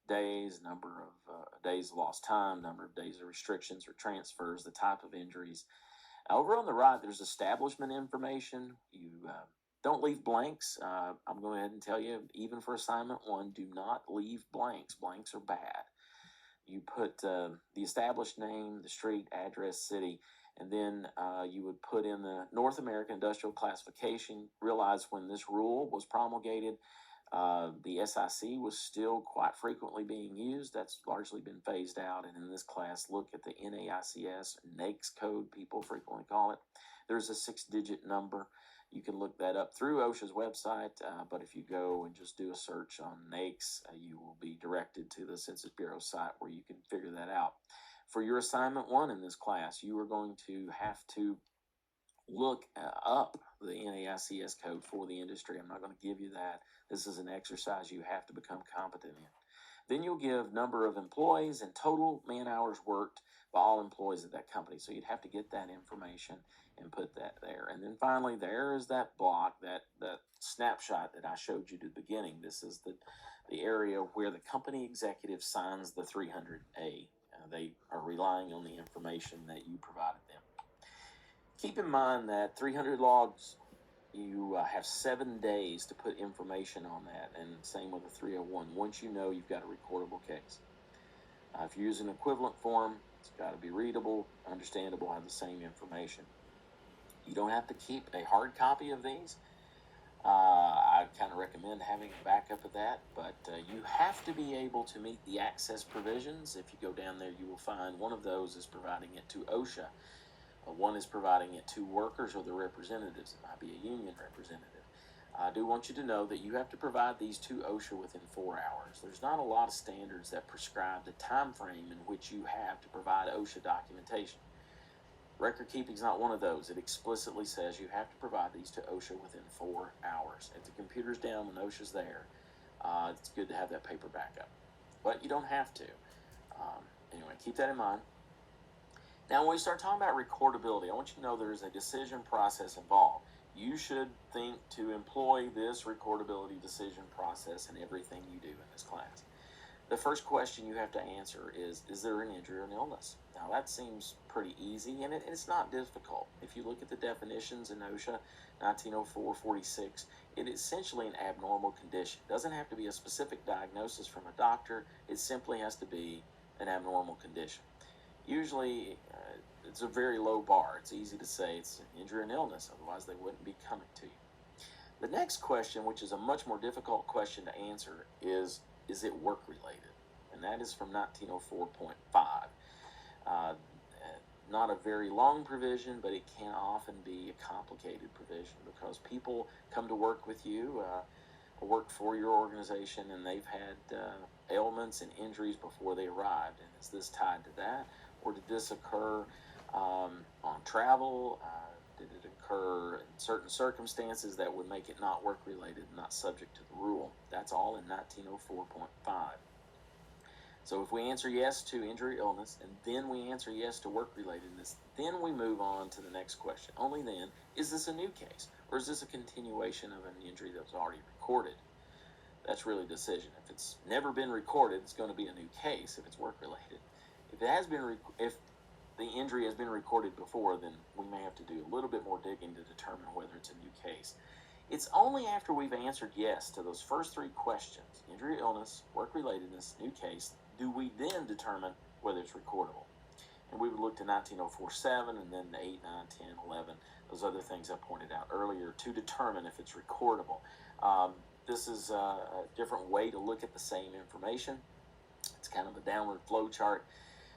days, number of days lost time, number of days of restrictions or transfers, the type of injuries. Over on the right, there's establishment information. You don't leave blanks. I'm going to go ahead and tell you, even for assignment 1, do not leave blanks. Blanks are bad. You put the established name, the street, address, city, and then you would put in the North American Industrial Classification. Realize when this rule was promulgated, the SIC was still quite frequently being used. That's largely been phased out. And in this class, look at the NAICS, NAICS code, people frequently call it. There's a 6-digit number. You can look that up through OSHA's website, but if you go and just do a search on NAICS, you will be directed to the Census Bureau site where you can figure that out. For your assignment 1 in this class, you are going to have to look up the NAICS code for the industry. I'm not going to give you that. This is an exercise you have to become competent in. Then you'll give number of employees and total man hours worked by all employees at that company. So you'd have to get that information and put that there. And then finally, there is that block, that snapshot that I showed you at the beginning. This is the area where the company executive signs the 300A. They are relying on the information that you provided them. Keep in mind that 300 logs, you have 7 days to put information on that, and same with the 301. Once you know, you've got a recordable case. If you use an equivalent form, it's got to be readable, understandable, have the same information. You don't have to keep a hard copy of these. I kind of recommend having a backup of that, but you have to be able to meet the access provisions. If you go down there, you will find one of those is providing it to OSHA. One is providing it to workers or their representatives. It might be a union representative. I do want you to know that you have to provide these to OSHA within 4 hours. There's not a lot of standards that prescribe the time frame in which you have to provide OSHA documentation. Record keeping is not one of those. It explicitly says you have to provide these to OSHA within 4 hours. If the computer's down when OSHA's there, it's good to have that paper backup. But you don't have to. Anyway, keep that in mind. Now, when we start talking about recordability, I want you to know there is a decision process involved. You should think to employ this recordability decision process in everything you do in this class. The first question you have to answer is there an injury or an illness? Now, that seems pretty easy, and it's not difficult. If you look at the definitions in OSHA 1904-46, it is essentially an abnormal condition. It doesn't have to be a specific diagnosis from a doctor. It simply has to be an abnormal condition. Usually, it's a very low bar. It's easy to say it's an injury and illness, otherwise they wouldn't be coming to you. The next question, which is a much more difficult question to answer, is it work-related? And that is from 1904.5. Not a very long provision, but it can often be a complicated provision because people come to work with you, work for your organization, and they've had ailments and injuries before they arrived. And is this tied to that? Or did this occur on travel? Did it occur in certain circumstances that would make it not work-related, not subject to the rule? That's all in 1904.5. So if we answer yes to injury, illness, and then we answer yes to work-relatedness, then we move on to the next question. Only then, is this a new case, or is this a continuation of an injury that was already recorded? that's really a decision. If it's never been recorded, it's going to be a new case if it's work related. If it has been, if the injury has been recorded before, then we may have to do a little bit more digging to determine whether it's a new case. It's only after we've answered yes to those first three questions, injury, illness, work relatedness, new case, do we then determine whether it's recordable. And we would look to 19047 and then the 8, 9, 10, 11, those other things I pointed out earlier to determine if it's recordable. This is a different way to look at the same information. It's kind of a downward flow chart.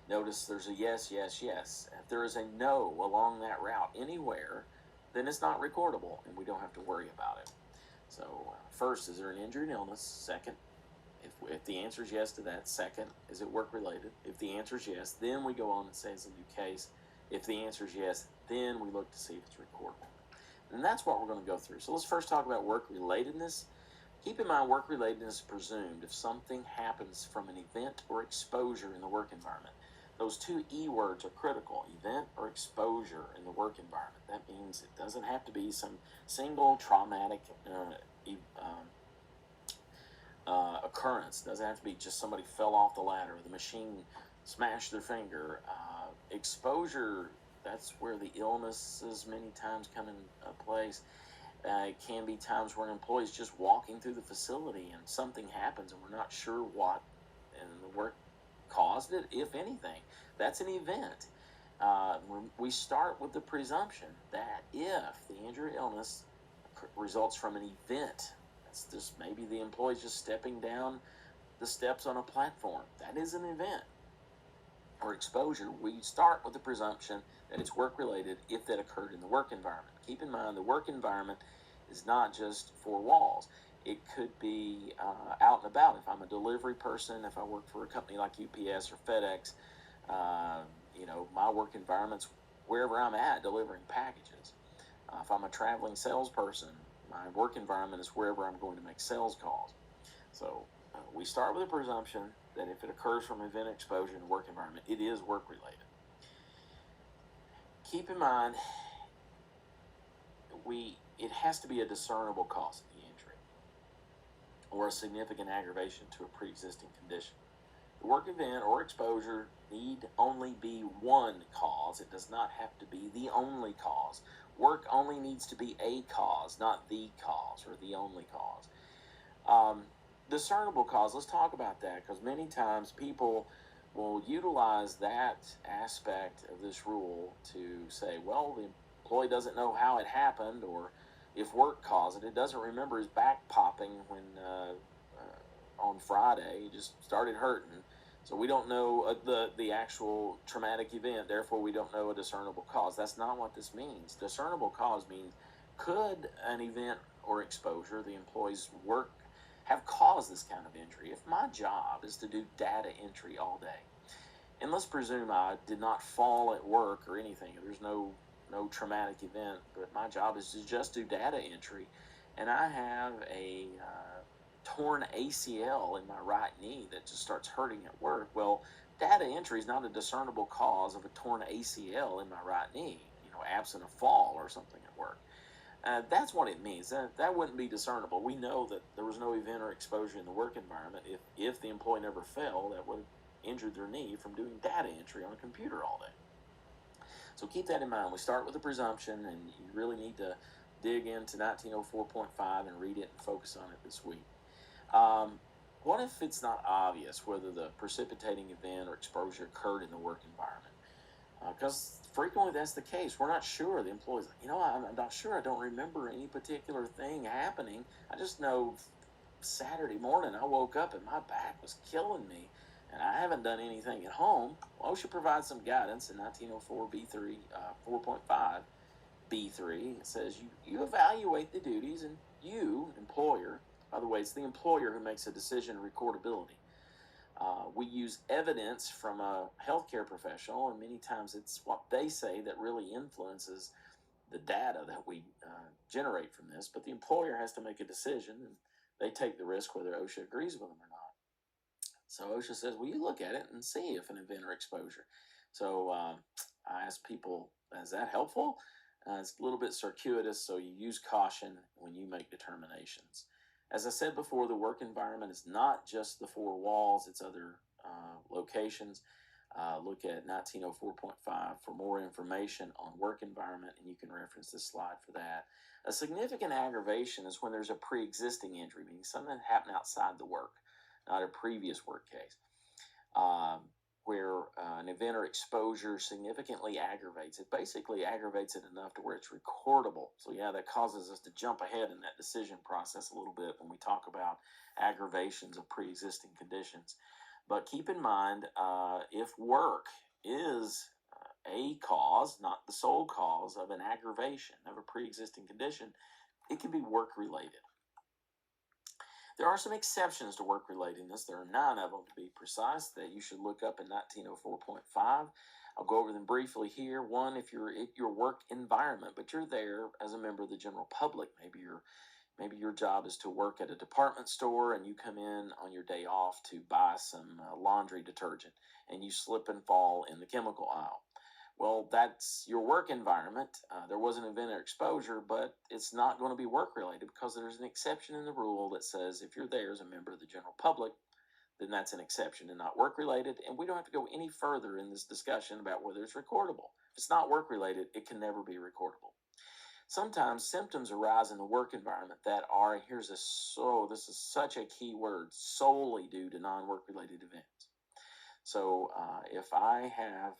Notice there's a yes, yes, yes. If there is a no along that route anywhere, then it's not recordable and we don't have to worry about it. So first, is there an injury and illness? Second, if the answer is yes to that. Second, is it work related? If the answer is yes, then we go on and say it's a new case. If the answer is yes, then we look to see if it's recordable. And that's what we're going to go through. So let's first talk about work relatedness. Keep in mind, work relatedness is presumed if something happens from an event or exposure in the work environment. Those two E words are critical, event or exposure in the work environment. That means it doesn't have to be some single traumatic occurrence. It doesn't have to be just somebody fell off the ladder, the machine smashed their finger. Exposure, that's where the illnesses many times come in place. It can be times where an employee is just walking through the facility and something happens and we're not sure what in the work caused it, if anything. That's an event. We start with the presumption that if the injury or illness results from an event, that's just maybe the employee's just stepping down the steps on a platform, that is an event. Or exposure, we start with the presumption that it's work related if that occurred in the work environment. Keep in mind, the work environment is not just four walls. It could be out and about. If I'm a delivery person, if I work for a company like UPS or FedEx, my work environment's wherever I'm at delivering packages. If I'm a traveling salesperson, my work environment is wherever I'm going to make sales calls. So we start with a presumption that if it occurs from event exposure in the work environment, it is work related. Keep in mind, it has to be a discernible cause of the injury or a significant aggravation to a pre-existing condition. The work event or exposure need only be one cause. It does not have to be the only cause. Work only needs to be a cause, not the cause or the only cause. Discernible cause, let's talk about that, because many times people will utilize that aspect of this rule to say, well, the employee doesn't know how it happened, or if work caused it, it doesn't remember his back popping when on Friday, he just started hurting. So we don't know the actual traumatic event, therefore we don't know a discernible cause. That's not what this means. Discernible cause means, could an event or exposure, the employee's work, have caused this kind of injury? If my job is to do data entry all day, and let's presume I did not fall at work or anything, there's no traumatic event, but my job is to just do data entry, and I have a torn ACL in my right knee that just starts hurting at work. Well, data entry is not a discernible cause of a torn ACL in my right knee, absent a fall or something at work. That's what it means. That wouldn't be discernible. We know that there was no event or exposure in the work environment. If the employee never fell, that would have injured their knee from doing data entry on a computer all day. So keep that in mind. We start with a presumption, and you really need to dig into 1904.5 and read it and focus on it this week. What if it's not obvious whether the precipitating event or exposure occurred in the work environment? Because frequently that's the case. We're not sure. The employee's like, I'm not sure. I don't remember any particular thing happening. I just know Saturday morning I woke up and my back was killing me, and I haven't done anything at home. Well, OSHA provides some guidance in 1904 B3 4.5 B3. It says you evaluate the duties, and you, employer, by the way, it's the employer who makes a decision on recordability. We use evidence from a healthcare professional, and many times it's what they say that really influences the data that we generate from this. But the employer has to make a decision, and they take the risk whether OSHA agrees with them or not. So OSHA says, well, you look at it and see if an event or exposure. So I ask people, is that helpful? It's a little bit circuitous, so you use caution when you make determinations. As I said before, the work environment is not just the four walls, it's other locations. Look at 1904.5 for more information on work environment, and you can reference this slide for that. A significant aggravation is when there's a pre-existing injury, meaning something that happened outside the work, not a previous work case, um, where an event or exposure significantly aggravates it. Basically aggravates it enough to where it's recordable. So yeah, that causes us to jump ahead in that decision process a little bit when we talk about aggravations of pre-existing conditions. But keep in mind, if work is a cause, not the sole cause of an aggravation of a pre-existing condition, it can be work related. There are some exceptions to work relatedness. There are 9 of them to be precise that you should look up in 1904.5. I'll go over them briefly here. One, if you're at your work environment, but you're there as a member of the general public, maybe your job is to work at a department store and you come in on your day off to buy some laundry detergent and you slip and fall in the chemical aisle. Well, that's your work environment. There was an event or exposure, but it's not going to be work related because there's an exception in the rule that says if you're there as a member of the general public, then that's an exception and not work related. And we don't have to go any further in this discussion about whether it's recordable. If it's not work related, it can never be recordable. Sometimes symptoms arise in the work environment that are, this is such a key word, solely due to non-work related events. So if I have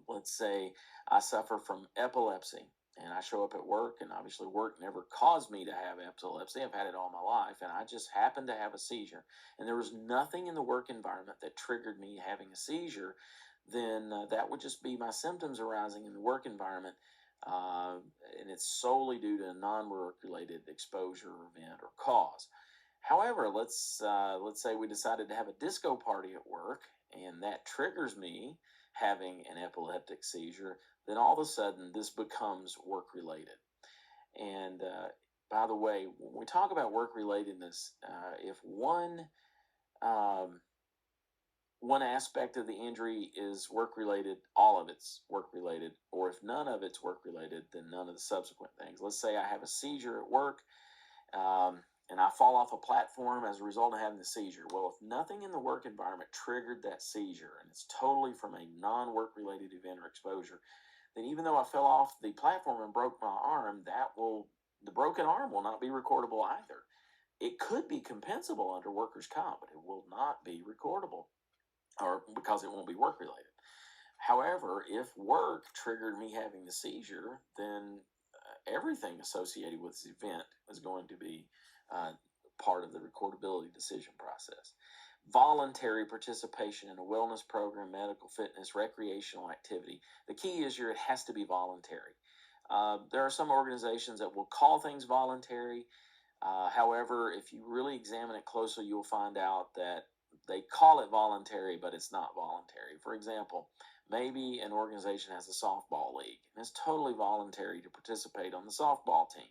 let's say I suffer from epilepsy and I show up at work, and obviously work never caused me to have epilepsy. I've had it all my life, and I just happened to have a seizure, and there was nothing in the work environment that triggered me having a seizure, then that would just be my symptoms arising in the work environment, uh, and it's solely due to a non-work related exposure, event, or cause. However, let's say we decided to have a disco party at work, and that triggers me having an epileptic seizure, then all of a sudden this becomes work related. And by the way, when we talk about work relatedness, if um, one aspect of the injury is work related, all of it's work related, or if none of it's work related, then none of the subsequent things. Let's say I have a seizure at work. Um, and I fall off a platform as a result of having the seizure. Well, if nothing in the work environment triggered that seizure, and it's totally from a non-work related event or exposure, then even though I fell off the platform and broke my arm, the broken arm will not be recordable either. It could be compensable under workers' comp, but it will not be recordable, or because it won't be work related. However, if work triggered me having the seizure, then everything associated with this event is going to be uh, part of the recordability decision process. Voluntary participation in a wellness program, medical, fitness, recreational activity. The key is it has to be voluntary. There are some organizations that will call things voluntary. However, if you really examine it closely, you'll find out that they call it voluntary, but it's not voluntary. For example, maybe an organization has a softball league, and it's totally voluntary to participate on the softball team.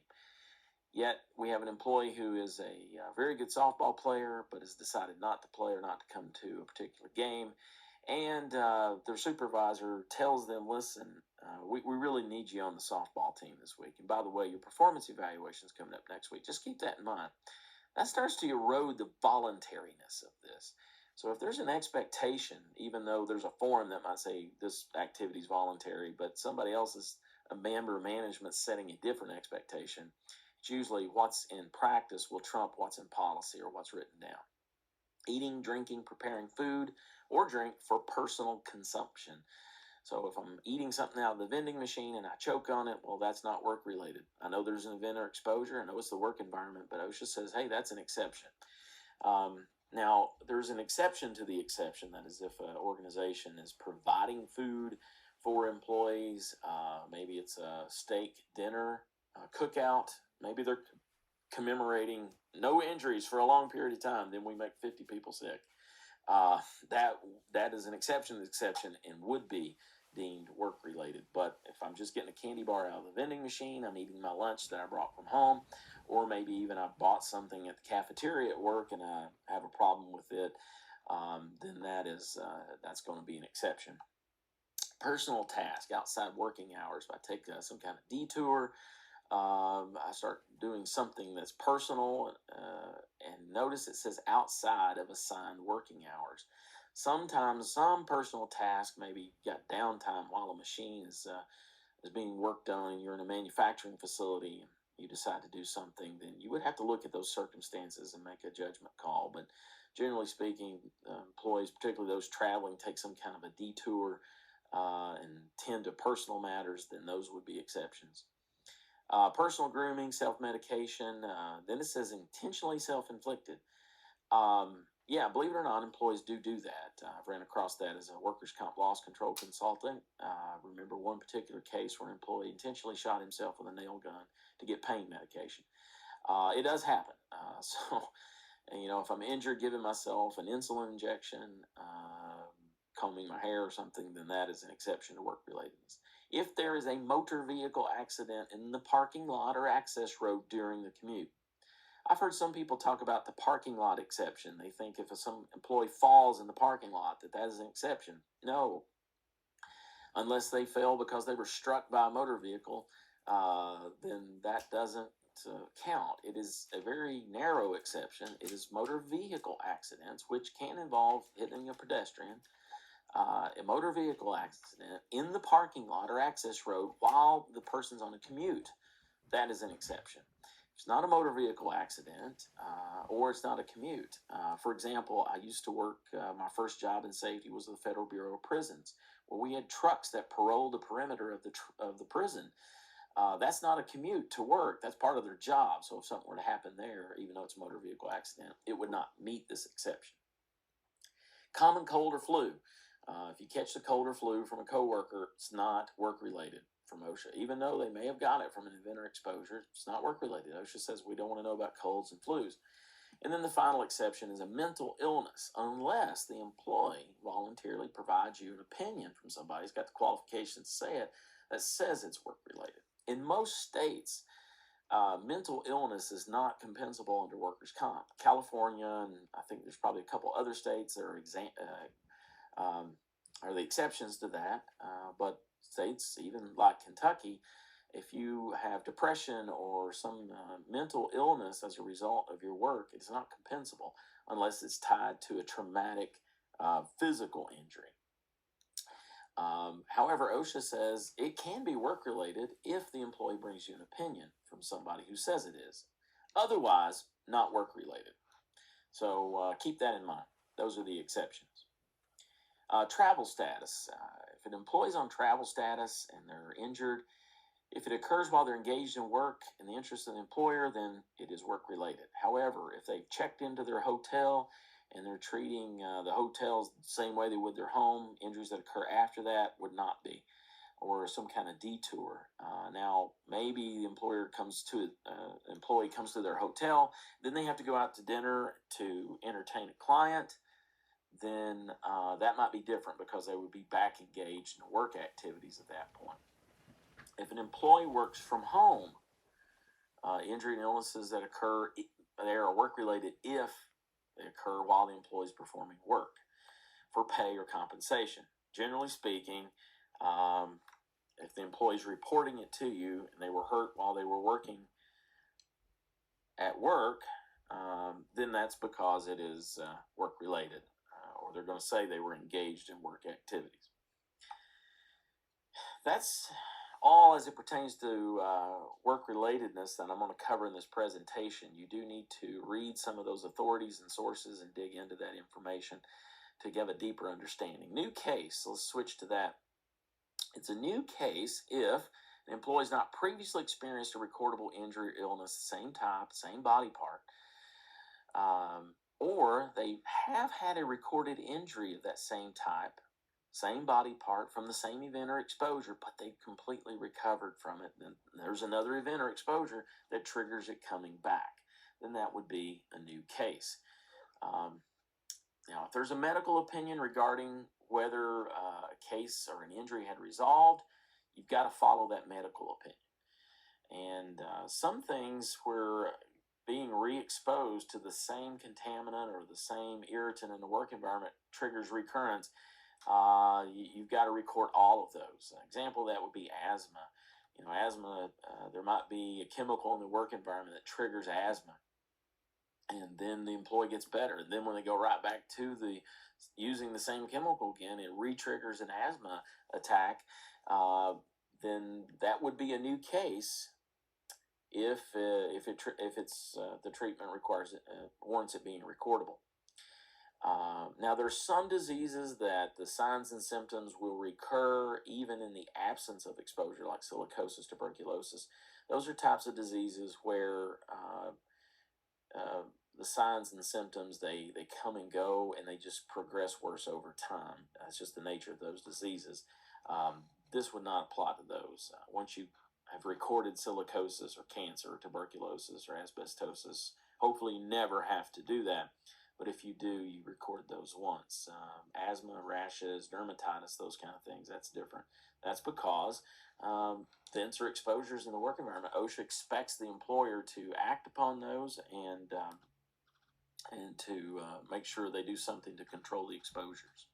Yet we have an employee who is a very good softball player, but has decided not to play or not to come to a particular game. And their supervisor tells them, listen, we really need you on the softball team this week. And by the way, your performance evaluation is coming up next week. Just keep that in mind. That starts to erode the voluntariness of this. So if there's an expectation, even though there's a form that might say this activity is voluntary, but somebody else is a member of management setting a different expectation, it's usually what's in practice will trump what's in policy or what's written down. Eating, drinking, preparing food or drink for personal consumption. So if I'm eating something out of the vending machine and I choke on it, well, that's not work related. I know there's an event or exposure. I know it's the work environment, but OSHA says, hey, that's an exception. Now, there's an exception to the exception. That is if an organization is providing food for employees. Maybe it's a steak dinner, cookout. Maybe they're commemorating no injuries for a long period of time. Then we make 50 people sick. That is an exception to the exception and would be deemed work related. But if I'm just getting a candy bar out of the vending machine, I'm eating my lunch that I brought from home, or maybe even I bought something at the cafeteria at work and I have a problem with it, then that's going to be an exception. Personal task outside working hours. If I take some kind of detour, I start doing something that's personal, and notice it says outside of assigned working hours. Sometimes some personal task, maybe you got downtime while a machine is being worked on, and you're in a manufacturing facility and you decide to do something, then you would have to look at those circumstances and make a judgment call. But generally speaking, employees, particularly those traveling, take some kind of a detour and tend to personal matters, then those would be exceptions. Personal grooming, self-medication, then it says intentionally self-inflicted. Yeah, believe it or not, employees do that. I've ran across that as a workers' comp loss control consultant. Remember one particular case where an employee intentionally shot himself with a nail gun to get pain medication. It does happen. So, if I'm injured, giving myself an insulin injection, combing my hair or something, then that is an exception to work-relatedness. If there is a motor vehicle accident in the parking lot or access road during the commute, I've heard some people talk about the parking lot exception. They think if some employee falls in the parking lot, that is an exception. No, unless they fell because they were struck by a motor vehicle, then that doesn't count. It is a very narrow exception. It is motor vehicle accidents, which can involve hitting a pedestrian, a motor vehicle accident in the parking lot or access road while the person's on a commute. That is an exception. It's not a motor vehicle accident, or it's not a commute. For example, I used to work, my first job in safety was the Federal Bureau of Prisons, where we had trucks that paroled the perimeter of the prison. That's not a commute to work. That's part of their job. So if something were to happen there, even though it's a motor vehicle accident, it would not meet this exception. Common cold or flu. If you catch the cold or flu from a coworker, it's not work-related from OSHA. Even though they may have got it from an event or exposure, it's not work-related. OSHA says we don't want to know about colds and flus. And then the final exception is a mental illness, unless the employee voluntarily provides you an opinion from somebody who's got the qualifications to say it that says it's work-related. In most states, mental illness is not compensable under workers' comp. California, and I think there's probably a couple other states that are the exceptions to that. But states, even like Kentucky, if you have depression or some mental illness as a result of your work, it's not compensable unless it's tied to a traumatic physical injury. However, OSHA says it can be work-related if the employee brings you an opinion from somebody who says it is. Otherwise, not work-related. So keep that in mind. Those are the exceptions. Travel status. If an employee's on travel status and they're injured, if it occurs while they're engaged in work in the interest of the employer, then it is work-related. However, if they've checked into their hotel and they're treating the hotels the same way they would their home, injuries that occur after that would not be, or some kind of detour. Now, maybe the employee comes to their hotel, then they have to go out to dinner to entertain a client. Then that might be different because they would be back engaged in work activities at that point. If an employee works from home, injury and illnesses that occur, they are work-related if they occur while the employee is performing work for pay or compensation. Generally speaking, if the employee is reporting it to you and they were hurt while they were working at work, then that's because it is work-related, or they're going to say they were engaged in work activities. That's all as it pertains to work-relatedness that I'm going to cover in this presentation. You do need to read some of those authorities and sources and dig into that information to give a deeper understanding. New case, let's switch to that. It's a new case if an employee has not previously experienced a recordable injury or illness, same type, same body part, or they have had a recorded injury of that same type, same body part from the same event or exposure, but they've completely recovered from it. Then there's another event or exposure that triggers it coming back. Then that would be a new case. Now, if there's a medical opinion regarding whether a case or an injury had resolved, you've got to follow that medical opinion. And some things where being re-exposed to the same contaminant or the same irritant in the work environment triggers recurrence, you've got to record all of those. An example of that would be asthma. Asthma, there might be a chemical in the work environment that triggers asthma, and then the employee gets better. And then when they go right back to using the same chemical again, it re-triggers an asthma attack. Then that would be a new case if it's the treatment warrants it being recordable. Now, there are some diseases that the signs and symptoms will recur even in the absence of exposure, like silicosis, tuberculosis. Those are types of diseases where the signs and symptoms, they come and go, and they just progress worse over time. That's just the nature of those diseases. This would not apply to those. Once you have recorded silicosis or cancer or tuberculosis or asbestosis, hopefully you never have to do that. But if you do, you record those once. Asthma, rashes, dermatitis, those kind of things, that's different. That's because vents or exposures in the work environment. OSHA expects the employer to act upon those and to make sure they do something to control the exposures.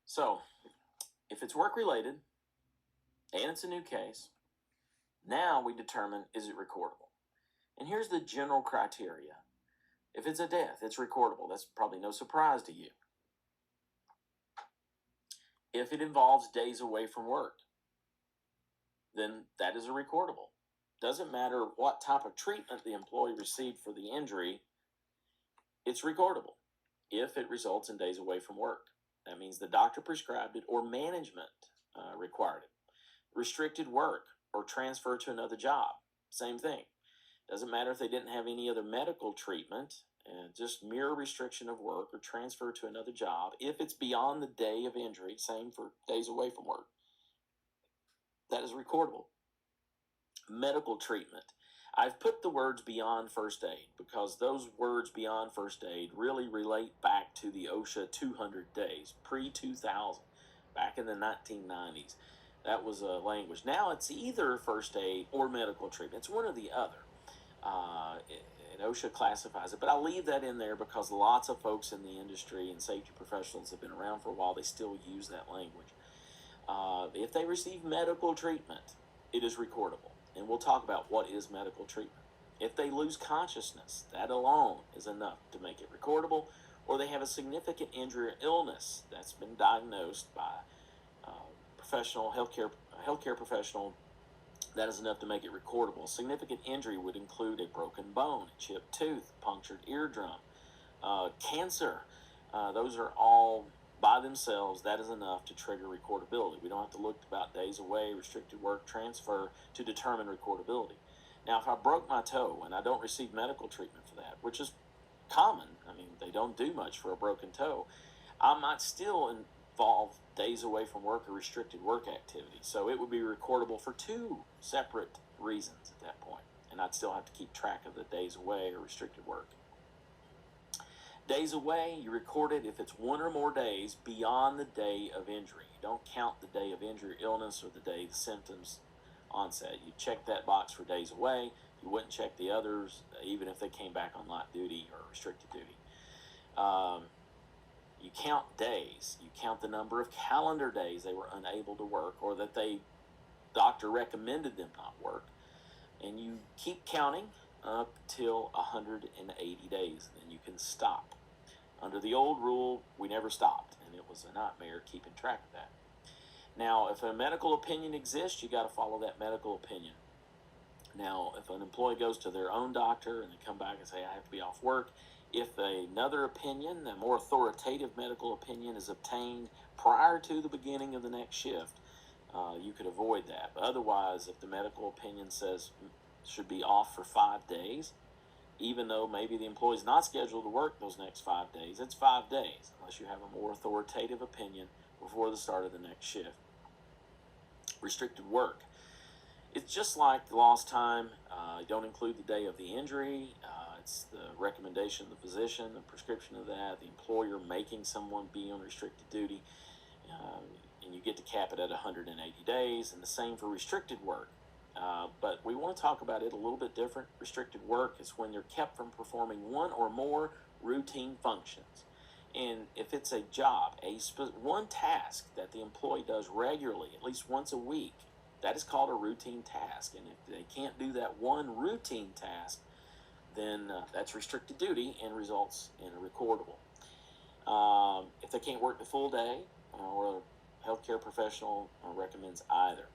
So, if it's work-related and it's a new case, now we determine, is it recordable? And here's the general criteria. If it's a death, it's recordable. That's probably no surprise to you. If it involves days away from work, then that is a recordable. Doesn't matter what type of treatment the employee received for the injury, it's recordable if it results in days away from work. That means the doctor prescribed it or management required it. Restricted work or transfer to another job, same thing. Doesn't matter if they didn't have any other medical treatment, just mere restriction of work or transfer to another job. If it's beyond the day of injury, same for days away from work, that is recordable. Medical treatment. I've put the words beyond first aid because those words beyond first aid really relate back to the OSHA 200 days, pre-2000, back in the 1990s. That was a language. Now it's either first aid or medical treatment. It's one or the other. And OSHA classifies it, but I'll leave that in there because lots of folks in the industry and safety professionals have been around for a while. They still use that language. If they receive medical treatment, it is recordable. And we'll talk about what is medical treatment. If they lose consciousness, that alone is enough to make it recordable, or they have a significant injury or illness that's been diagnosed by a professional, healthcare professional, that is enough to make it recordable. Significant injury would include a broken bone, a chipped tooth, punctured eardrum, cancer. Those are all by themselves, that is enough to trigger recordability. We don't have to look about days away, restricted work, transfer to determine recordability. Now, if I broke my toe and I don't receive medical treatment for that, which is common, I mean, they don't do much for a broken toe, I might still involve days away from work or restricted work activity. So it would be recordable for two separate reasons at that point, and I'd still have to keep track of the days away or restricted work. Days away, you record it if it's one or more days beyond the day of injury. You don't count the day of injury or illness or the day the symptoms onset. You check that box for days away. You wouldn't check the others, even if they came back on light duty or restricted duty. You count days. You count the number of calendar days they were unable to work or that doctor recommended them not work. And you keep counting up till 180 days. Then you can stop. Under the old rule, we never stopped, and it was a nightmare keeping track of that. Now, if a medical opinion exists, you got to follow that medical opinion. Now, if an employee goes to their own doctor and they come back and say, I have to be off work, if another opinion, a more authoritative medical opinion, is obtained prior to the beginning of the next shift, you could avoid that. But otherwise, if the medical opinion says should be off for 5 days, even though maybe the employee's not scheduled to work those next 5 days, it's 5 days, unless you have a more authoritative opinion before the start of the next shift. Restricted work. It's just like the lost time. Don't include the day of the injury. It's the recommendation of the physician, the prescription of that, the employer making someone be on restricted duty, and you get to cap it at 180 days, and the same for restricted work. But we want to talk about it a little bit different. Restricted work is when you're kept from performing one or more routine functions. And if it's a job, one task that the employee does regularly, at least once a week, that is called a routine task. And if they can't do that one routine task, then that's restricted duty and results in a recordable. If they can't work the full day, or a healthcare professional recommends either.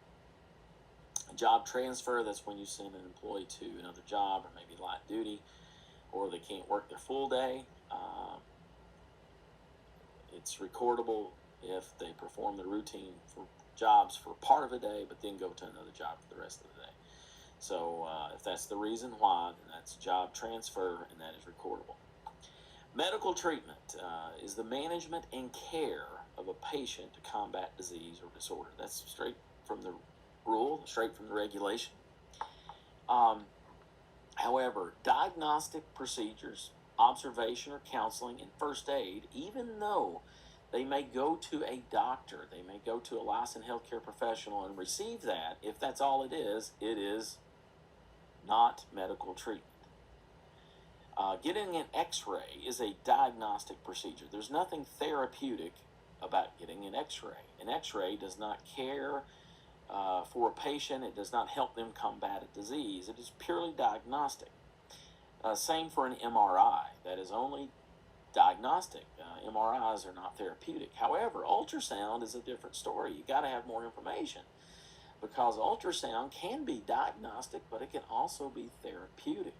A job transfer, that's when you send an employee to another job or maybe light duty, or they can't work their full day. It's recordable if they perform the routine for jobs for part of a day, but then go to another job for the rest of the day. So if that's the reason why, then that's job transfer, and that is recordable. Medical treatment is the management and care of a patient to combat disease or disorder. That's straight from the rule, straight from the regulation. However, diagnostic procedures, observation or counseling, and first aid, even though they may go to a doctor, they may go to a licensed healthcare professional and receive that, if that's all it is not medical treatment. Getting an x-ray is a diagnostic procedure. There's nothing therapeutic about getting an x-ray. An x-ray does not care for a patient. It does not help them combat a disease. It is purely diagnostic. Same for an MRI. That is only diagnostic. MRIs are not therapeutic. However, ultrasound is a different story. You got to have more information, because ultrasound can be diagnostic, but it can also be therapeutic.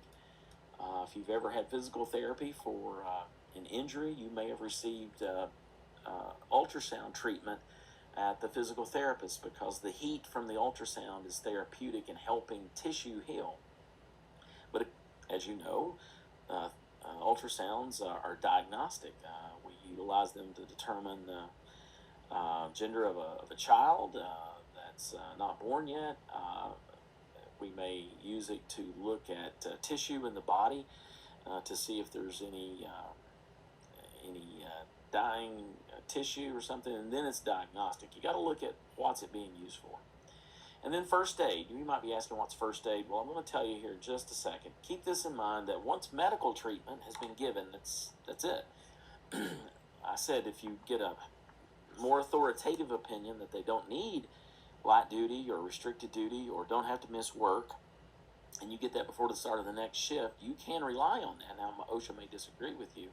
If you've ever had physical therapy for an injury, you may have received ultrasound treatment at the physical therapist, because the heat from the ultrasound is therapeutic in helping tissue heal. But as you know, ultrasounds are diagnostic. We utilize them to determine the gender of a child that's not born yet. We may use it to look at tissue in the body to see if there's any dying tissue or something, and then it's diagnostic. You got to look at what's it being used for. And then first aid. You might be asking, what's first aid? Well, I'm going to tell you here in just a second. Keep this in mind, that once medical treatment has been given, that's it. I said if you get a more authoritative opinion that they don't need light duty or restricted duty or don't have to miss work, and you get that before the start of the next shift, you can rely on that. Now, OSHA may disagree with you,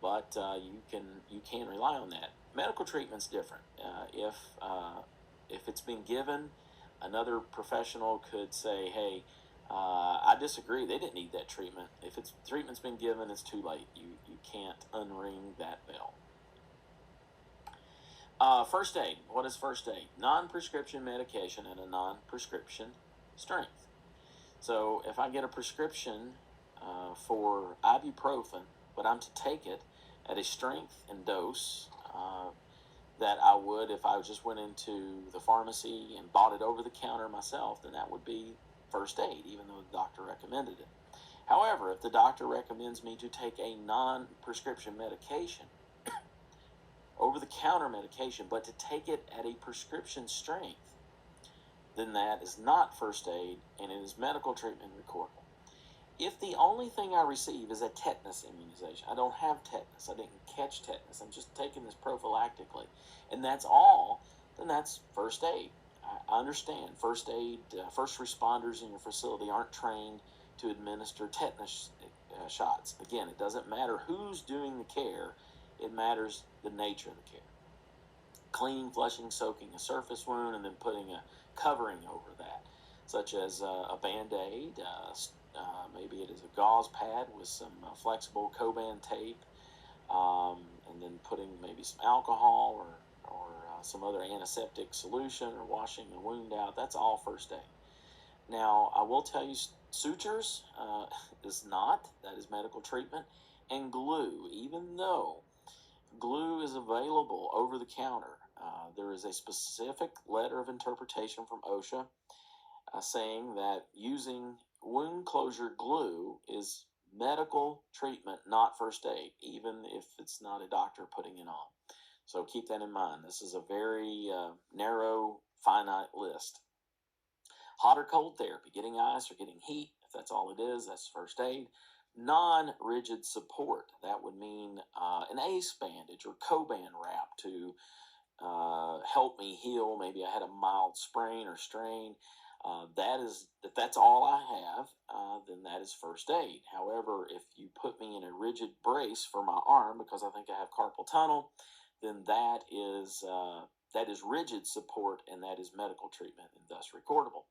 but you can rely on that. Medical treatment's different. If it's been given, another professional could say, hey, I disagree, they didn't need that treatment. If treatment's been given, it's too late. You can't unring that bell. First aid. What is first aid? Non-prescription medication at a non-prescription strength. So if I get a prescription for ibuprofen, but I'm to take it at a strength and dose that I would if I just went into the pharmacy and bought it over the counter myself, then that would be first aid, even though the doctor recommended it. However, if the doctor recommends me to take a non-prescription medication, over-the-counter medication, but to take it at a prescription strength, then that is not first aid, and it is medical treatment recordable. If the only thing I receive is a tetanus immunization, I don't have tetanus, I didn't catch tetanus, I'm just taking this prophylactically, and that's all, then that's first aid. I understand first aid, first responders in your facility aren't trained to administer tetanus shots. Again, it doesn't matter who's doing the care, it matters the nature of the care. Cleaning, flushing, soaking a surface wound, and then putting a covering over that, such as a Band-Aid, maybe it is a gauze pad with some flexible Coban tape, and then putting maybe some alcohol or some other antiseptic solution, or washing the wound out. That's all first aid. Now, I will tell you, sutures is not. That is medical treatment. And glue, even though glue is available over the counter, there is a specific letter of interpretation from OSHA saying that using wound closure glue is medical treatment, not first aid, even if it's not a doctor putting it on. So keep that in mind. This is a very narrow, finite list. Hot or cold therapy, getting ice or getting heat, if that's all it is, that's first aid. Non-rigid support, that would mean an ACE bandage or Coban wrap to help me heal. Maybe I had a mild sprain or strain. If that's all I have, then that is first aid. However, if you put me in a rigid brace for my arm because I think I have carpal tunnel, then that is rigid support, and that is medical treatment and thus recordable.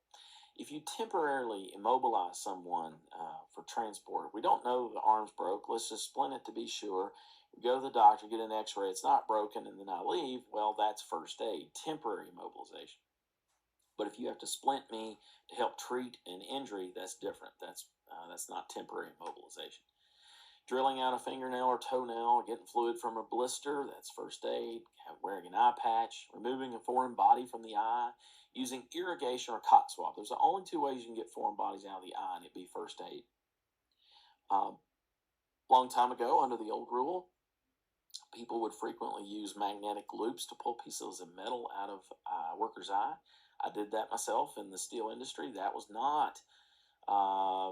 If you temporarily immobilize someone for transport, we don't know the arm's broke, let's just splint it to be sure. We go to the doctor, get an x-ray, it's not broken, and then I leave, well, that's first aid, temporary immobilization. But if you have to splint me to help treat an injury, that's different. That's not temporary immobilization. Drilling out a fingernail or toenail, getting fluid from a blister, that's first aid. Wearing an eye patch, removing a foreign body from the eye, using irrigation or cotton swab. There's the only two ways you can get foreign bodies out of the eye, and it'd be first aid. Long time ago, under the old rule, people would frequently use magnetic loops to pull pieces of metal out of a worker's eye. I did that myself in the steel industry. That was not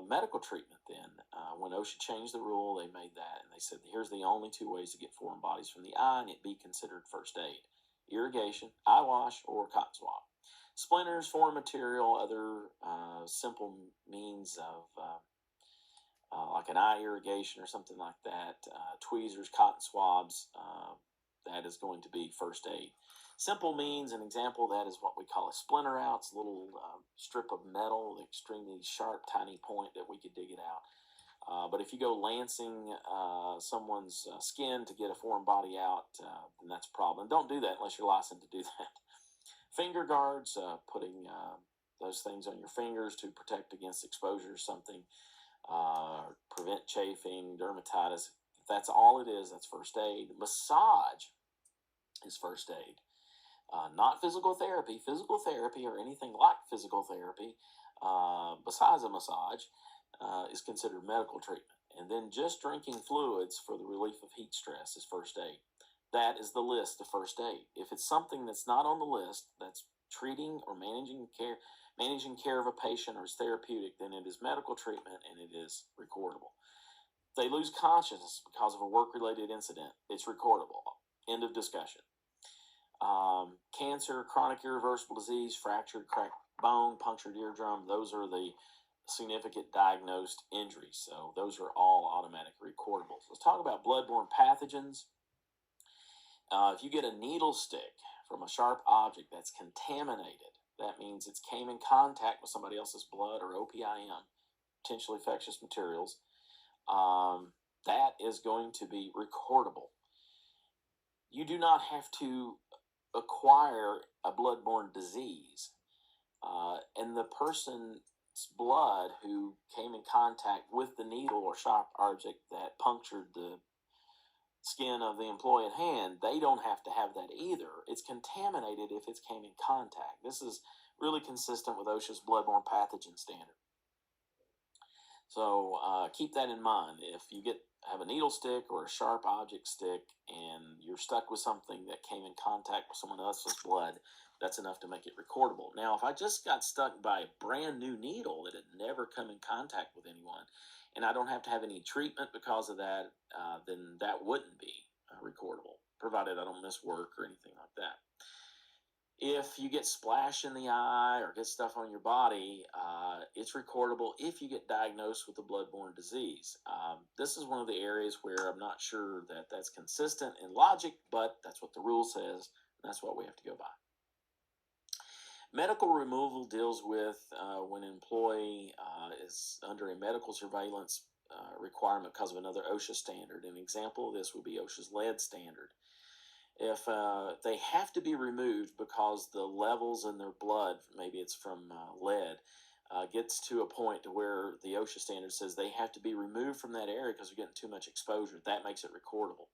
medical treatment then. When OSHA changed the rule, they made that, and they said, here's the only two ways to get foreign bodies from the eye, and it be considered first aid: irrigation, eye wash, or cotton swab. Splinters, foreign material, other simple means of like an eye irrigation or something like that, tweezers, cotton swabs, that is going to be first aid. Simple means, an example of that is what we call a splinter out. It's a little strip of metal, extremely sharp, tiny point that we could dig it out. But if you go lancing someone's skin to get a foreign body out, then that's a problem. Don't do that unless you're licensed to do that. Finger guards, putting those things on your fingers to protect against exposure or something, prevent chafing, dermatitis. If that's all it is, that's first aid. Massage is first aid. Not physical therapy. Physical therapy, or anything like physical therapy, besides a massage, is considered medical treatment. And then just drinking fluids for the relief of heat stress is first aid. That is the list of first aid. If it's something that's not on the list, that's treating or managing care of a patient, or is therapeutic, then it is medical treatment and it is recordable. If they lose consciousness because of a work-related incident, it's recordable. End of discussion. Cancer, chronic irreversible disease, fractured, cracked bone, punctured eardrum, those are the significant diagnosed injuries. So those are all automatic recordables. Let's talk about bloodborne pathogens. If you get a needle stick from a sharp object that's contaminated, that means it came in contact with somebody else's blood or OPIM, potentially infectious materials, that is going to be recordable. You do not have to acquire a bloodborne disease, and the person's blood who came in contact with the needle or sharp object that punctured the skin of the employee at hand, they don't have to have that either. It's contaminated if it came in contact. This is really consistent with OSHA's bloodborne pathogen standard. So keep that in mind. If you have a needle stick or a sharp object stick and you're stuck with something that came in contact with someone else's blood, that's enough to make it recordable. Now, if I just got stuck by a brand new needle that had never come in contact with anyone, and I don't have to have any treatment because of that, then that wouldn't be recordable, provided I don't miss work or anything like that. If you get splash in the eye or get stuff on your body, it's recordable if you get diagnosed with a bloodborne disease. This is one of the areas where I'm not sure that that's consistent in logic, but that's what the rule says, and that's what we have to go by. Medical removal deals with when an employee is under a medical surveillance requirement because of another OSHA standard. An example of this would be OSHA's lead standard. If they have to be removed because the levels in their blood, maybe it's from lead, gets to a point to where the OSHA standard says they have to be removed from that area because they're getting too much exposure, that makes it recordable.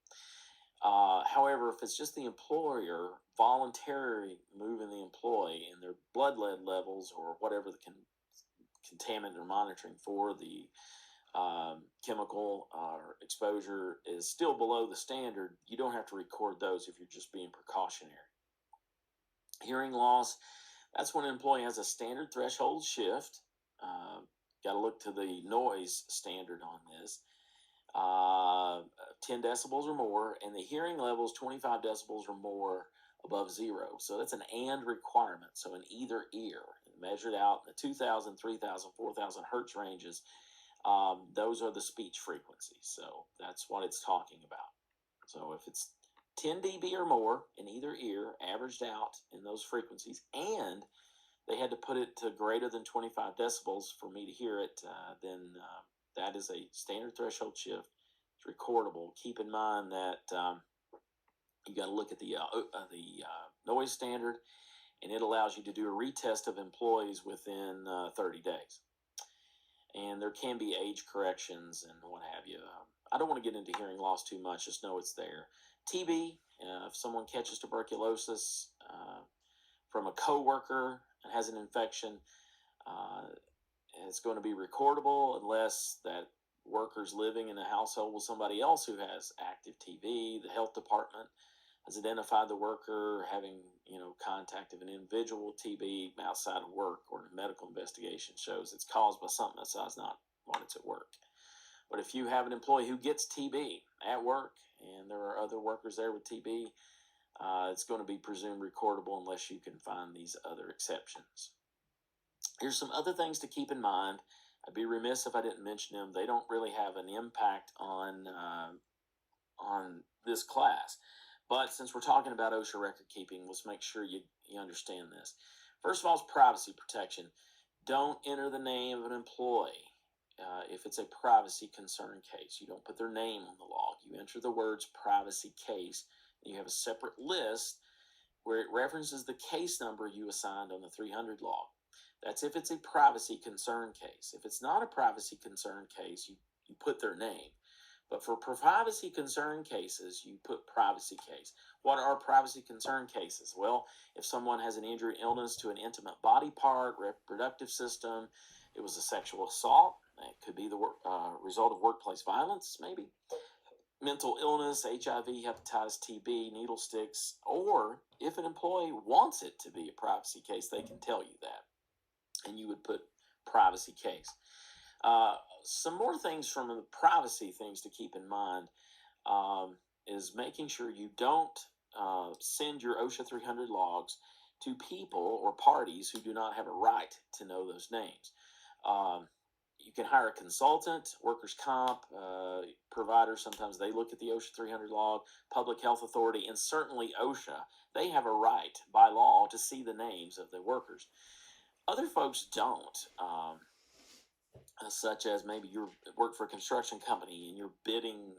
However, if it's just the employer voluntarily moving the employee and their blood lead levels or whatever the contaminant they're monitoring for, the chemical exposure is still below the standard, you don't have to record those if you're just being precautionary. Hearing loss, that's when an employee has a standard threshold shift. got to look to the noise standard on this. 10 decibels or more, and the hearing level is 25 decibels or more above zero. So that's an and requirement. So in either ear, measured out in the 2,000, 3,000, 4,000 hertz ranges, those are the speech frequencies. So that's what it's talking about. So if it's 10 dB or more in either ear, averaged out in those frequencies, and they had to put it to greater than 25 decibels for me to hear it, then that is a standard threshold shift. It's recordable. Keep in mind that you got to look at the noise standard, and it allows you to do a retest of employees within 30 days. And there can be age corrections and what have you. I don't want to get into hearing loss too much, just know it's there. TB, if someone catches tuberculosis from a coworker and has an infection, it's going to be recordable unless that worker's living in a household with somebody else who has active TB. The health department has identified the worker having, contact of an individual with TB outside of work, or the medical investigation shows it's caused by something that's not when it's at work. But if you have an employee who gets TB at work and there are other workers there with TB, it's going to be presumed recordable unless you can find these other exceptions. Here's some other things to keep in mind. I'd be remiss if I didn't mention them. They don't really have an impact on this class. But since we're talking about OSHA record keeping, let's make sure you understand this. First of all, is privacy protection. Don't enter the name of an employee if it's a privacy concern case. You don't put their name on the log. You enter the words privacy case, and you have a separate list where it references the case number you assigned on the 300 log. That's if it's a privacy concern case. If it's not a privacy concern case, you put their name. But for privacy concern cases, you put privacy case. What are privacy concern cases? Well, if someone has an injury, illness to an intimate body part, reproductive system, it was a sexual assault, it could be the result of workplace violence, maybe, mental illness, HIV, hepatitis, TB, needle sticks, or if an employee wants it to be a privacy case, they can tell you that, and you would put privacy case. Some more things from the privacy things to keep in mind is making sure you don't send your OSHA 300 logs to people or parties who do not have a right to know those names. You can hire a consultant, workers' comp providers. Sometimes they look at the OSHA 300 log, public health authority, and certainly OSHA. They have a right by law to see the names of the workers. Other folks don't. Such as maybe you work for a construction company and you're bidding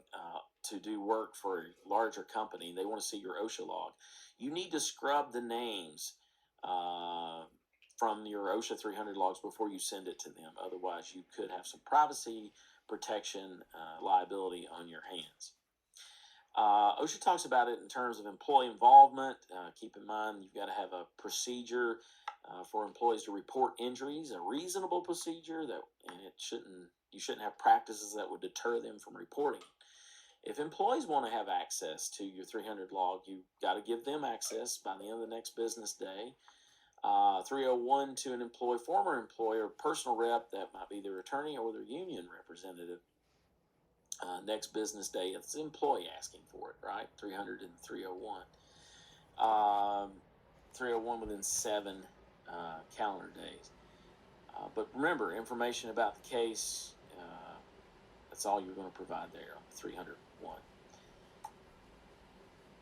to do work for a larger company. They want to see your OSHA log. You need to scrub the names from your OSHA 300 logs before you send it to them. Otherwise, you could have some privacy protection liability on your hands. OSHA talks about it in terms of employee involvement. Keep in mind, you've got to have a procedure for employees to report injuries, a reasonable procedure and you shouldn't have practices that would deter them from reporting. If employees want to have access to your 300 log, you've got to give them access by the end of the next business day. 301 to an former employer, personal rep, that might be their attorney or their union representative. Next business day, it's the employee asking for it, right? 300 and 301. 301 within 7 calendar days. But remember, information about the case, that's all you're going to provide there on 301.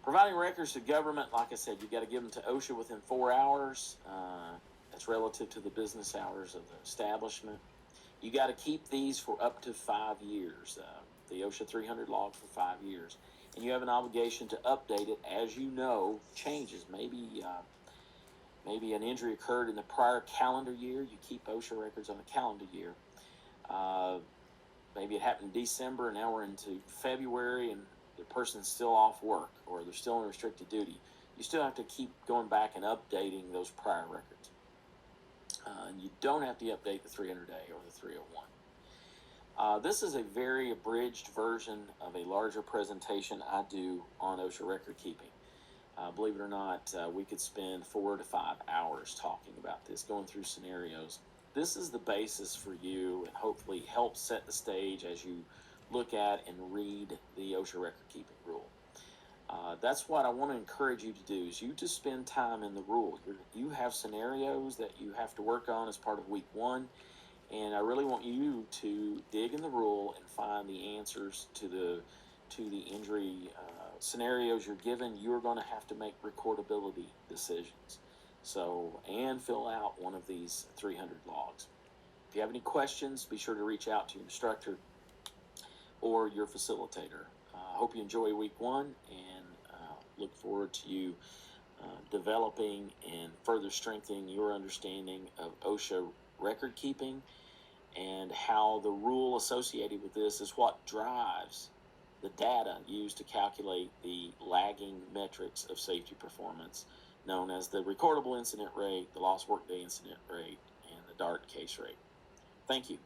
Providing records to government, like I said, you got to give them to OSHA within 4 hours. That's relative to the business hours of the establishment. You got to keep these for up to 5 years. The OSHA 300 log for 5 years. And you have an obligation to update it as you know changes. Maybe an injury occurred in the prior calendar year. You keep OSHA records on the calendar year. Maybe it happened in December and now we're into February and the person's still off work or they're still on restricted duty. You still have to keep going back and updating those prior records. And you don't have to update the 300A or the 301. This is a very abridged version of a larger presentation I do on OSHA record keeping. Believe it or not, we could spend 4 to 5 hours talking about this, going through scenarios. this is the basis for you, and hopefully help set the stage as you look at and read the OSHA record keeping rule. That's what I want to encourage you to do, is you to spend time in the rule. You have scenarios that you have to work on as part of week 1, and I really want you to dig in the rule and find the answers to the injury scenarios you're given. You're going to have to make recordability decisions. So, and fill out one of these 300 logs. If you have any questions, be sure to reach out to your instructor or your facilitator. I hope you enjoy week 1, and look forward to you developing and further strengthening your understanding of OSHA record keeping, and how the rule associated with this is what drives the data used to calculate the lagging metrics of safety performance, known as the recordable incident rate, the lost workday incident rate, and the DART case rate. Thank you.